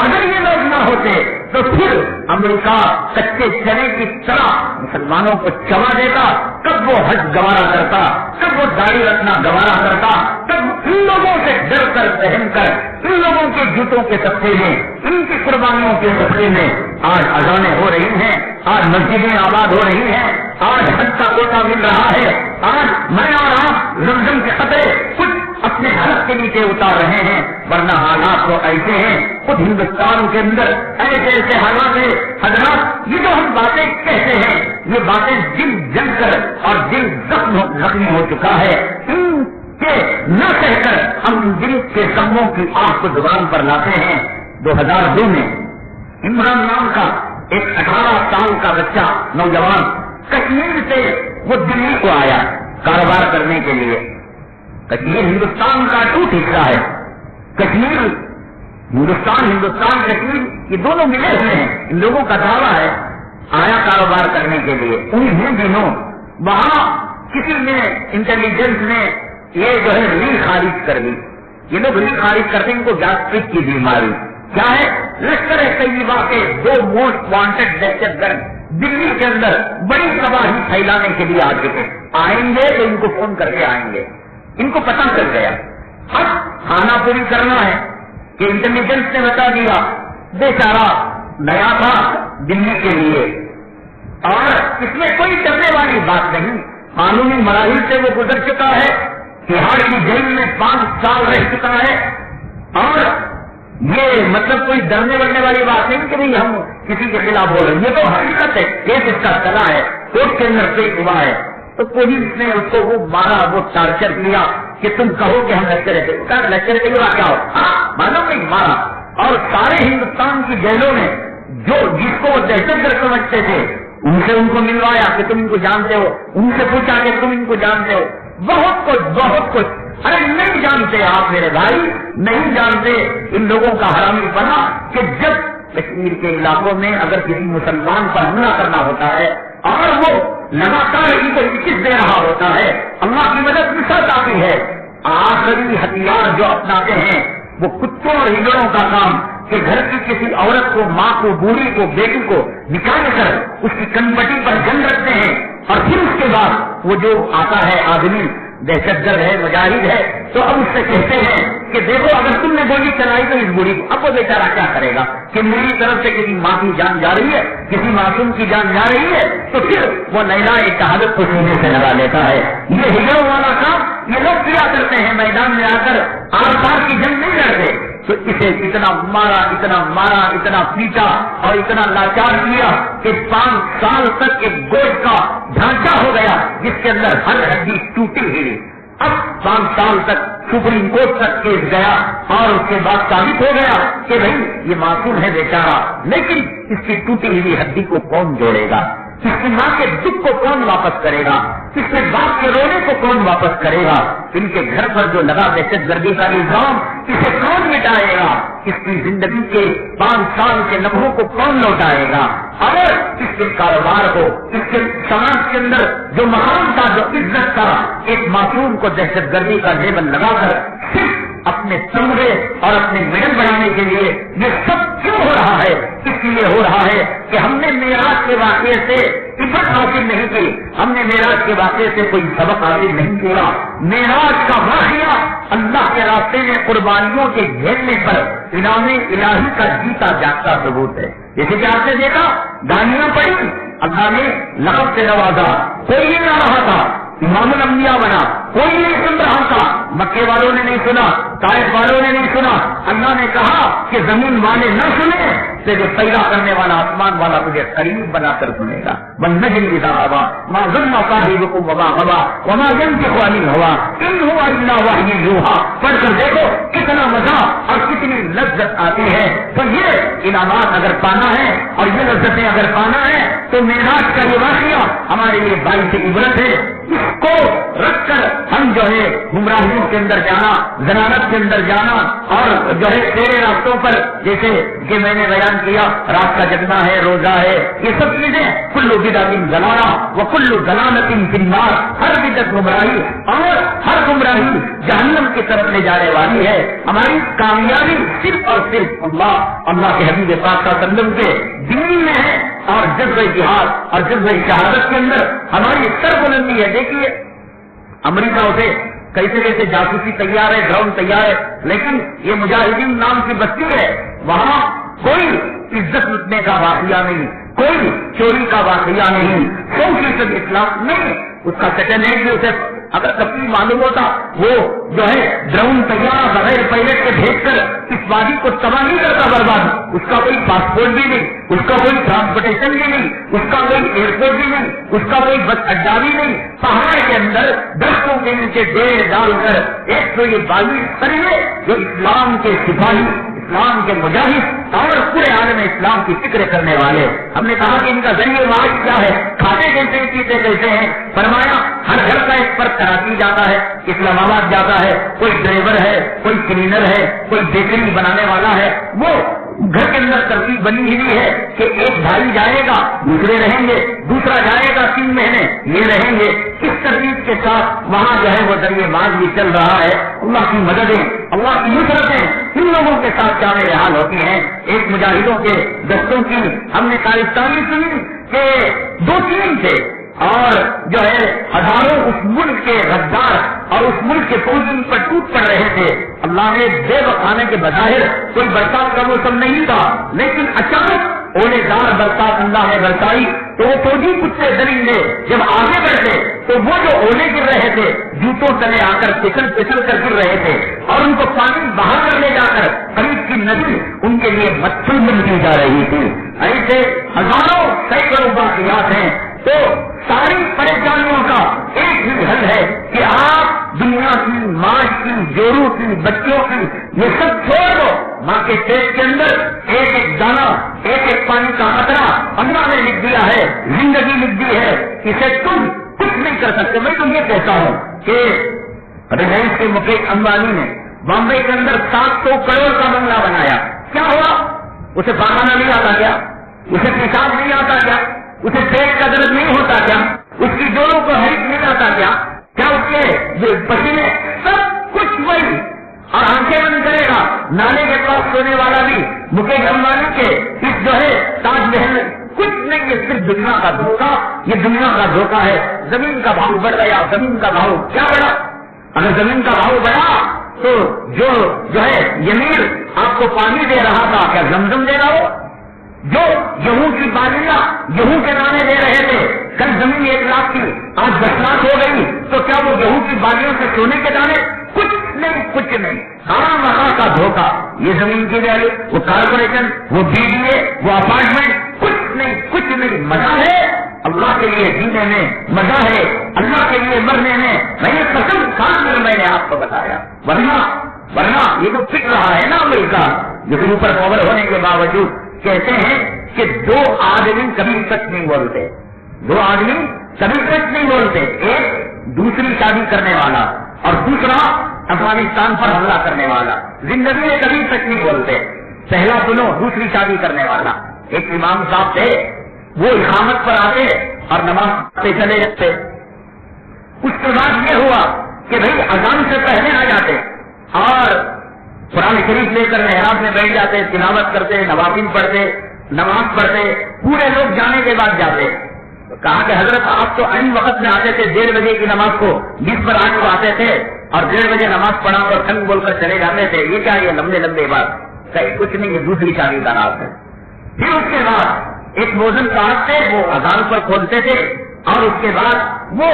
اگر یہ لوگ نہ ہوتے تو پھر امریکہ کچے چنے کی طرح مسلمانوں کو چبا دیتا. کب وہ حج گوارا کرتا، کب وہ داڑھی رکھنا گوارا کرتا، کب ان لوگوں سے ڈر کر پہن کر ان لوگوں کے جوتوں کے صدقے میں، ان کی قربانیوں کے صدقے میں آج اذانیں ہو رہی ہیں، آج مسجدیں آباد ہو رہی ہیں، آج حج کا کوٹا مل رہا ہے، آج میں اور آپ زمزم کے خطرے کچھ اپنے حلق کے نیچے اتار رہے ہیں. ورنہ حالات تو ایسے ہیں خود ہندوستان کے اندر ایسے حالات ہیں. حضرات یہ جو ہم باتیں کہتے ہیں یہ باتیں دل جل کر اور دل زخمی ہو چکا ہے. ان کے یہ نہ کہہ کر ہم دل کے غموں کی آگ کو زبان پر لاتے ہیں. 2002 میں عمران نام کا ایک 18 سال کا بچہ نوجوان کشمیر سے وہ دلی کو آیا کاروبار کرنے کے لیے. کشمیر ہندوستان کا ٹوٹ حصہ ہے. کشمیر ہندوستان کشمیر یہ دونوں ملے ہوئے ہیں. ان لوگوں کا دعویٰ ہے آیا کاروبار کرنے کے لیے. انہیں دنوں وہاں کسی نے انٹیلیجنس نے یہ جو ہے ریل خارج کر دی. یہ لوگ ریل خارج کرتے ہیں ان کو گیسٹرک کی بیماری کیا ہے. لشکر طیبہ کے 2 موسٹ وانٹڈ دہشت گرد دلی کے اندر بڑی تباہی پھیلانے کے لیے آ چکے. آئیں گے تو ان کو فون کر کے آئیں گے. ان کو پتہ چل گیا اب کھانا پوری کرنا ہے کہ انٹیلیجنس نے بتا دیا. بیچارہ نیا تھا دلی کے لیے اور اس میں کوئی ڈرنے والی بات نہیں. قانونی مراحل سے وہ گزر چکا ہے. تہاڑ کی جیل میں 5 سال رہ چکا ہے اور یہ مطلب کوئی ڈرنے بڑھنے والی بات نہیں کہ بھائی ہم کسی کے خلاف بول رہے ہیں. یہ تو حقیقت ہے. کیس اس کا چلا ہے کورٹ کے اندر پیش ہوا ہے. تو پولیس نے اس کو وہ مارا وہ ٹارچر کیا کہ تم کہو کہ ہم لشکر طیبہ کیا ہو. معلوم نہیں مارا. اور سارے ہندوستان کی جیلوں میں جس کو وہ دہشت گرد سمجھتے تھے ان سے ان کو ملوایا کہ تم ان کو جانتے ہو. ان سے پوچھا کہ تم ان کو جانتے ہو. بہت کچھ. ارے نہیں جانتے آپ میرے بھائی, نہیں جانتے ان لوگوں کا حرامی بنا کہ جب کشمیر کے علاقوں میں اگر کسی مسلمان پر حملہ کرنا ہوتا ہے اور وہ لگاتار ان کو عزت دے رہا ہوتا ہے, اللہ کی مدد کے ساتھ آتی ہے. آخری ہتھیار جو اپناتے ہیں وہ کتوں اور ہجڑوں کا کام کہ گھر کی کسی عورت کو, ماں کو, بوڑھی کو, بیٹی کو نکال کر اس کی کنپٹی پر جنگ رکھتے ہیں اور پھر اس کے بعد وہ جو آتا ہے آدمی دہشت گرد ہے, مجاہد ہے, تو اب اس سے کہتے ہیں کہ دیکھو اگر تم نے گولی چلائی تو اس بوڑھی کو اب وہ بیچارہ کیا کرے گا کہ میری طرف سے کسی ماں کی جان جا رہی ہے, کسی معصوم کی جان جا رہی ہے, تو پھر وہ نیلا ایک شہادت کو سینے سے لگا لیتا ہے. یہ ہجڑوں والا کام یہ لوگ کیا کرتے ہیں, میدان میں آ کر آر پار کی جنگ نہیں لڑتے. تو اسے اتنا مارا, اتنا پیٹا اور اتنا لاچار کیا کہ 5 سال تک ایک گوشت کا ڈھانچہ ہو گیا جس کے اندر ہر ہڈی ٹوٹی ہوئی. اب 5 سال تک سپریم کورٹ تک کیس گیا اور اس کے بعد ثابت ہو گیا کہ بھائی یہ معصوم ہے بیچارہ, لیکن اس کی ٹوٹی ہوئی ہڈی کو کون جوڑے گا, اس کی ماں کے دکھ کو کون واپس کرے گا, اس کے باپ کے رونے کو کون واپس کرے گا, ان کے گھر پر جو لگا دہشت گردی کا الزام اسے کون مٹائے گا, اس کی زندگی کے 5 سال کے لمحوں کو کون لوٹائے گا, اور اس کے کاروبار کو, اس کے سماج کے اندر جو مقام تھا, جو عزت تھا, ایک معصوم کو دہشت گردی کا لیبل لگا کر صرف اپنے تمغے اور اپنے میڈل بنانے کے لیے یہ سب کیوں ہو رہا ہے؟ اس لیے ہو رہا ہے کہ ہم نے معراج کے واقعے سے عبرت حاصل نہیں کی, ہم نے معراج کے واقعے سے کوئی سبق حاصل نہیں کیا. معراج کا واقعہ اللہ کے راستے میں قربانیوں کے جھیلنے پر انعام الہی کا جیتا جاگتا ثبوت ہے. جیسے کہ آپ نے دیکھا گالیاں پڑی, اللہ نے لقب سے نوازا, کوئی نہیں آ رہا تھا, امام الانبیاء بنا, کوئی نہیں سن رہا تھا, مکے والوں نے نہیں سنا, طائف والوں نے نہیں سنا. اللہ نے کہا کہ زمین والے نہ سنے تو جو پیدا کرنے والا آسمان والا تجھے قریب بنا کر سنے گا. والنجم اذا ہوا ما ظن صاحبكم وما غوا وما ينطق عن الهوى ان هو الا وحی یوحى. پڑھ کر دیکھو کتنا مزہ اور کتنی لذت آتی ہے. تو یہ انعامات اگر پانا ہے اور یہ لذتیں اگر پانا ہے تو معراج کا یہ واقعہ ہمارے لیے باعث عبرت ہے. اس کو رکھ کر ہم جو ہے گمراہیوں کے اندر جانا, ذلالت کے اندر جانا اور جو ہے تیرے راستوں پر, جیسے کہ میں نے بیان کیا, رات کا جگنا ہے, روزہ ہے, یہ سب چیزیں کلو بدعت ضلالہ و کلو ضلالۃ فی النار, ہر بدعت گمراہی اور ہر گمراہی جہنم کی طرف لے جانے والی ہے. ہماری کامیابی صرف اور صرف اللہ کے حبیب پاک صلی اللہ علیہ وسلم کے دین میں ہے اور جذبہ جہاد اور جذبہ شہادت کے اندر ہماری سربلندی ہے. دیکھیے امریکہ سے کیسے جاسوسی تیار ہے, ڈرون تیار ہے, لیکن یہ مجاہدین نام کی بستی ہے, وہاں کوئی عزت لٹنے کا واقعہ نہیں, کوئی چوری کا واقعہ نہیں, 100% اسلام نہیں. اس کا سیٹلمنٹ بھی اسے اگر کبھی معلوم ہوتا وہ جو ہے ڈرون تیار بغیر پائلٹ کے بھیج کر اس وادی کو تباہ نہیں کرتا برباد, اس کا کوئی پاسپورٹ بھی نہیں, اس کا کوئی ٹرانسپورٹیشن بھی نہیں, اس کا کوئی ایئرپورٹ بھی نہیں, اس کا کوئی بس اڈا بھی نہیں, پہاڑ کے اندر درختوں کے نیچے ڈیر ڈال کر ایک تو یہ 22 سریے جو اسلام کے سپاہی, اسلام کے مجاہد اور پورے عالم اسلام کی فکر کرنے والے. ہم نے کہا کہ ان کا ذریعہ معاش کیا ہے, کھاتے کیسے پیتے کیسے ہیں. فرمایا ہر گھر کا ایک فرد کراچی جاتا ہے, اسلام آباد جاتا ہے, کوئی ڈرائیور ہے, کوئی کلینر ہے, کوئی بیکری بنانے والا ہے. وہ گھر کے اندر ترتیب بنی ہوئی ہے کہ ایک بھائی جائے گا دوسرے رہیں گے, دوسرا جائے گا 3 مہینے یہ رہیں گے. اس ترتیب کے ساتھ وہاں جو ہے وہ ذریعہ معاش بھی چل رہا ہے. اللہ کی مددیں, اللہ کی نصرتیں ان لوگوں کے ساتھ کیا حال ہوتی ہیں. ایک مجاہدوں کے دستوں کی ہم نے کارستانی سنی کہ 2-3 تھے اور جو ہے ہزاروں اس ملک کے غدار اور اس ملک کے فوجی پر ٹوٹ پڑ رہے تھے. اللہ نے بے وقانے کے بظاہر کوئی برسات کا موسم نہیں تھا, لیکن اچانک اولے دار برسات اللہ نے برسائی تو وہ فوجی کتے درندے جب آگے بڑھتے تو وہ جو اولے گر رہے تھے جوتوں تلے آ کر پھسل کر گر رہے تھے اور ان کو پانی باہر کر لے جا کر قریب کی ندی ان کے لیے مچھل بن کی جا رہی تھی. ایسے ہزاروں سینکڑوں واقعات ہیں. تو ساری پریشانیوں کا ایک ہی حل ہے کہ آپ دنیا کی, معاش کی, جورو کی, بچوں کی یہ سب چھوڑ دو. ماں کے پیٹ کے اندر ایک ایک دانہ, ایک ایک پانی کا قطرہ اللہ نے لکھ دیا ہے, زندگی لکھ دی ہے. اسے تم کچھ نہیں کر سکتے. میں تو یہ کہتا ہوں کہ ریلائنس کے مکیش امبانی نے بامبے کے اندر 700 کروڑ کا بنگلہ بنایا. کیا ہوا؟ اسے پاخانہ نہیں آتا کیا؟ اسے پیشاب نہیں آتا کیا؟ اسے پیٹ کا درد نہیں ہوتا کیا؟ اس کی جوڑوں کو ہرک نہیں آتا کیا؟ کیا اس کے پسینے سب کچھ وہی, اور آنکھیں بند کرے گا نالے کے پاس سونے والا بھی مکیش امبانی کے اس جو ہے تاج محل کچھ نہیں. یہ صرف دنیا کا دھوکہ, یہ دنیا کا دھوکہ ہے. زمین کا بھاؤ بڑھ گیا, زمین کا بھاؤ کیا بڑھا؟ اگر زمین کا بھاؤ بڑھا تو جو ہے یمیر آپ کو پانی دے رہا تھا کیا زمزم دے رہا ہو؟ جو گیہوں کی بالیاں گیہوں کے دانے دے رہے تھے, کل زمین 1 لاکھ کی آج 10 لاکھ ہو گئی, تو کیا وہ گیہوں کی بالیوں سے سونے کے دانے؟ کچھ نہیں, کچھ نہیں. وہاں کا دھوکہ, یہ زمین کی ویلیو, وہ کارپوریشن, وہ BDA, وہ اپارٹمنٹ, کچھ نہیں, کچھ نہیں. مزہ ہے اللہ کے لیے جینے میں, مزہ ہے اللہ کے لیے مرنے میں. میں نے قسم کھا کر میں نے آپ کو بتایا. ورنہ یہ تو پک رہا ہے نا امریکہ, جو اوپر پاور ہونے کے باوجود کہتے ہیں کہ 2 آدمی کبھی سچ نہیں بولتے. 2 آدمی کبھی سچ نہیں بولتے. ایک دوسری شادی کرنے والا اور دوسرا افغانستان پر حملہ کرنے والا. زندگی میں کبھی سچ نہیں بولتے. پہلا سنو, دوسری شادی کرنے والا. ایک امام صاحب تھے, وہ اقامت پر آتے اور نماز پہ چلے جاتے. اس کے بعد یہ ہوا کہ بھائی اذان سے پہلے آ جاتے اور قرآن شریف لے کر محراب میں بیٹھ جاتے, تلاوت کرتے, نوافل پڑھتے, نماز پڑھتے. پورے لوگ جانے کے بعد جاتے. کہا کہ حضرت آپ تو عین وقت میں آتے تھے, 1:30 بجے کی نماز کو 20 پر 8 کو آتے تھے اور 1:30 بجے نماز پڑھا اور ٹھنگ بول کر چلے جاتے تھے. یہ کیا یہ لمبے بات؟ کہیں کچھ نہیں, یہ دوسری شادی کا راز ہے. پھر اس کے بعد ایک موزن صاحب تھے, وہ اذان پر کھولتے تھے اور اس کے بعد وہ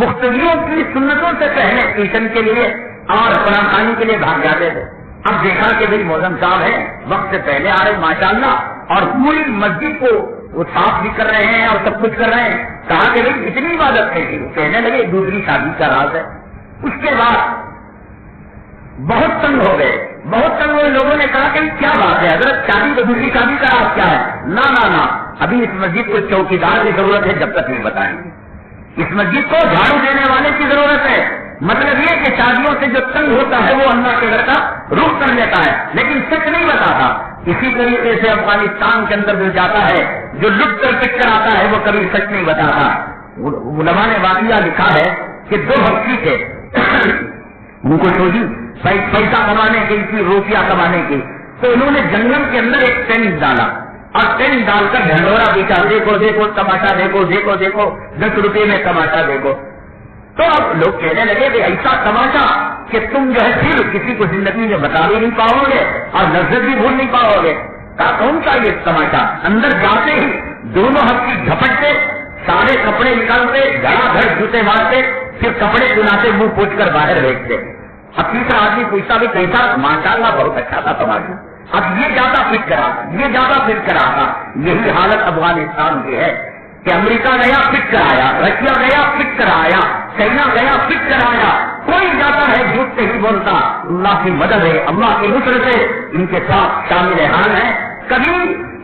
مختلفوں کی سنتوں سے پہلے ٹیوشن کے لیے اور قرآن خوانی کے لیے بھاگ جاتے تھے. اب دیکھا کہ بھائی موزن صاحب ہیں, وقت سے پہلے آ رہے ماشاءاللہ, اور پوری مسجد کو وہ صاف بھی کر رہے ہیں اور سب کچھ کر رہے ہیں. کہا کہ بھائی اتنی عبادت ہے. کہنے لگے دوسری شادی کا راز ہے. اس کے بعد بہت تنگ ہو گئے, بہت تنگ ہوئے. لوگوں نے کہا کہ کیا بات ہے حضرت, شادی تو دوسری شادی کا راز کیا ہے؟ نہ ابھی اس مسجد کو چوکیدار کی ضرورت ہے, جب تک نہیں بتائیں. اس مسجد کو جھاڑو دینے والے کی ضرورت ہے. مطلب یہ کہ شادیوں سے جو تنگ ہوتا ہے وہ اللہ کے گھر کا رخ کر لیتا ہے, لیکن سچ نہیں بتاتا. اسی طریقے سے افغانستان کے اندر جو جاتا ہے, جو لٹ کر پٹ کر آتا ہے, وہ کبھی سچ نہیں بتاتا. علماء نے واقعہ لکھا ہے کہ 2 بھکتی تھے, ان کو سوچی پیسہ کمانے کی, روپیہ کمانے کی, تو انہوں نے جنگل کے اندر ایک ٹینٹ ڈالا اور ٹینٹ ڈال کر ڈھنڈورا بیچا. دیکھو تماشا, دیکھو 10 روپے میں تماشا دیکھو. تو اب لوگ کہنے لگے کہ ایسا تماشا کہ تم جو ہے پھر کسی کو زندگی میں بتا بھی نہیں پاؤ گے اور لذت بھی بھول نہیں پاؤ گے. کون سا یہ تماشا؟ اندر جاتے ہی دونوں ہاتھ کی جھپٹتے, سارے کپڑے نکالتے, گھڑا گھڑ جوتے مارتے, پھر کپڑے چناتے منہ پوچھ کر باہر بھیجتے. اب تیسرا آدمی پوچھتا بھی کیسا؟ ماشاءاللہ بہت اچھا تھا تماشا. اب یہ زیادہ فٹ کراتا، یہ زیادہ فٹ کراتا. یہی حالت افغانستان کی ہے کہ امریکہ گیا فٹ کرایا، رشیا گیا فٹ کرایا، چائنا گیا فٹ کرایا. کوئی جاتا ہے جھوٹ نہیں بولتا. اللہ کی مدد ہے، اللہ کی نصرت سے ان کے ساتھ شامل حال ہے. کبھی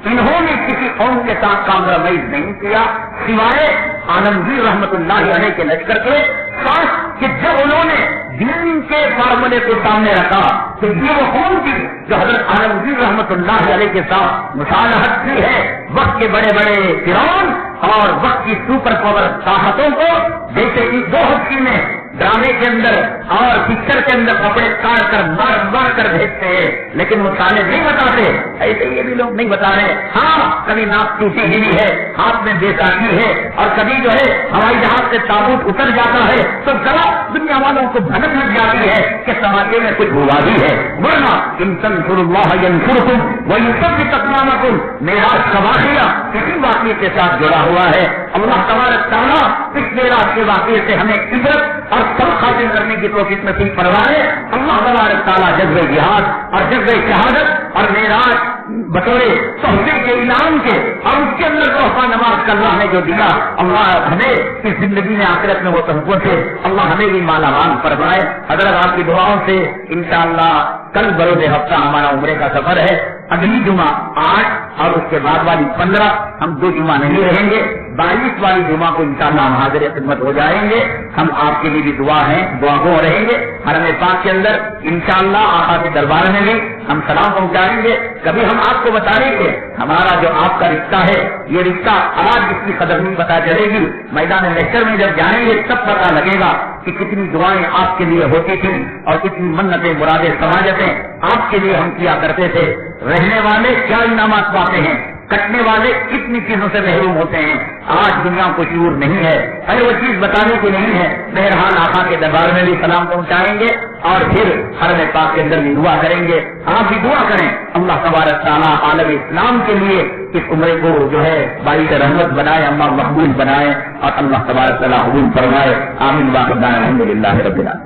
انہوں نے کسی قوم کے ساتھ کامپرومائز نہیں کیا سوائے عالمگیر رحمت اللہ علیہ کے لشکر کے ساتھ، کہ جب انہوں نے دین کے فارمولے کو سامنے رکھا تو یہ وہ قوم تھی جو حضرت عالمگیر رحمت اللہ علیہ کے ساتھ مصالحت کی ہے. وقت کے بڑے بڑے فرعون اور وقت کی سپر پاور طاقتوں کو جیسے کہ دو ہفتے میں ڈرامے کے اندر اور پکچر کے اندر کپڑے کاٹ کر مار مار کر بھیجتے ہیں، لیکن وہ سالے نہیں بتاتے. ایسے یہ بھی لوگ نہیں بتا رہے. ہاں کبھی ناک ٹوٹی ہوئی ہے، ہاتھ میں بیساکھی ہے، اور کبھی جو ہے ہوائی جہاز سے تابوت اتر جاتا ہے تو ذرا دنیا والوں کو بھنک لگ جاتی ہے کہ سماجے میں کچھ ہوا بھی ہے. ورنہ ان تنصروا اللہ ینصرکم ویثبت اقدامکم معراج کا واقعہ کسی واقعے کے ساتھ جڑا ہوا ہے. اللہ تبارک تعالیٰ اس معراج کے واقعے سے ہمیں عبرت اور سبق حاصل کرنے کی توفیق نصیب فرمائے. اللہ تبارک تعالیٰ جذبہ جہاد اور جذبہ شہادت اور معراج بطور تحفے کے انعام کے اور اس کے اندر تحفہ نماز کا اللہ نے جو دیا، اللہ ہمیں اس زندگی میں آخرت میں وہ تحفوں سے اللہ ہمیں بھی مالا مال فرمائے. حضرت آپ کی دعاؤں سے انشاءاللہ کل بروز ہفتہ ہمارا عمرے کا سفر ہے. اگلی جمعہ 8 اور اس کے بعد والی 15 ہم 2 جمعہ نہیں رہیں گے. 22 والی جمعہ کو انشاءاللہ ہم حاضر خدمت ہو جائیں گے. ہم آپ کے لیے بھی دعا ہے، دعا کو رہیں گے. حرم پاک کے اندر انشاءاللہ آقا کے دربار میں بھی ہم سلام پہنچائیں گے. کبھی ہم آپ کو بتا رہے کہ ہمارا جو آپ کا رشتہ ہے یہ رشتہ آج اس کی قدر نہیں پتا چلے گی. میدان محشر میں جب جائیں گے تب پتا لگے گا کہ کتنی دعائیں آپ کے لیے ہوتی تھیں اور کتنی منتیں مرادیں سماجتیں آپ کے لیے ہم کیا کرتے تھے. رہنے والے کیا انعامات پاتے ہیں، کٹنے والے کتنی چیزوں سے محروم ہوتے ہیں. آج دنیا کو شعور نہیں ہے، ارے وہ چیز بتانے کی نہیں ہے. بہرحال آقا کے دربار میں بھی سلام پہنچائیں گے اور پھر حرم پاک کے اندر بھی دعا کریں گے. آپ بھی دعا کریں اللہ تبارک تعالیٰ عالم اسلام کے لیے اس عمرے کو جو ہے باعث رحمت بنائے، اللہ مقبول بنائے اور اللہ تبارک تعالیٰ قبول فرمائے. آمین. الحمد للہ رب العالمین.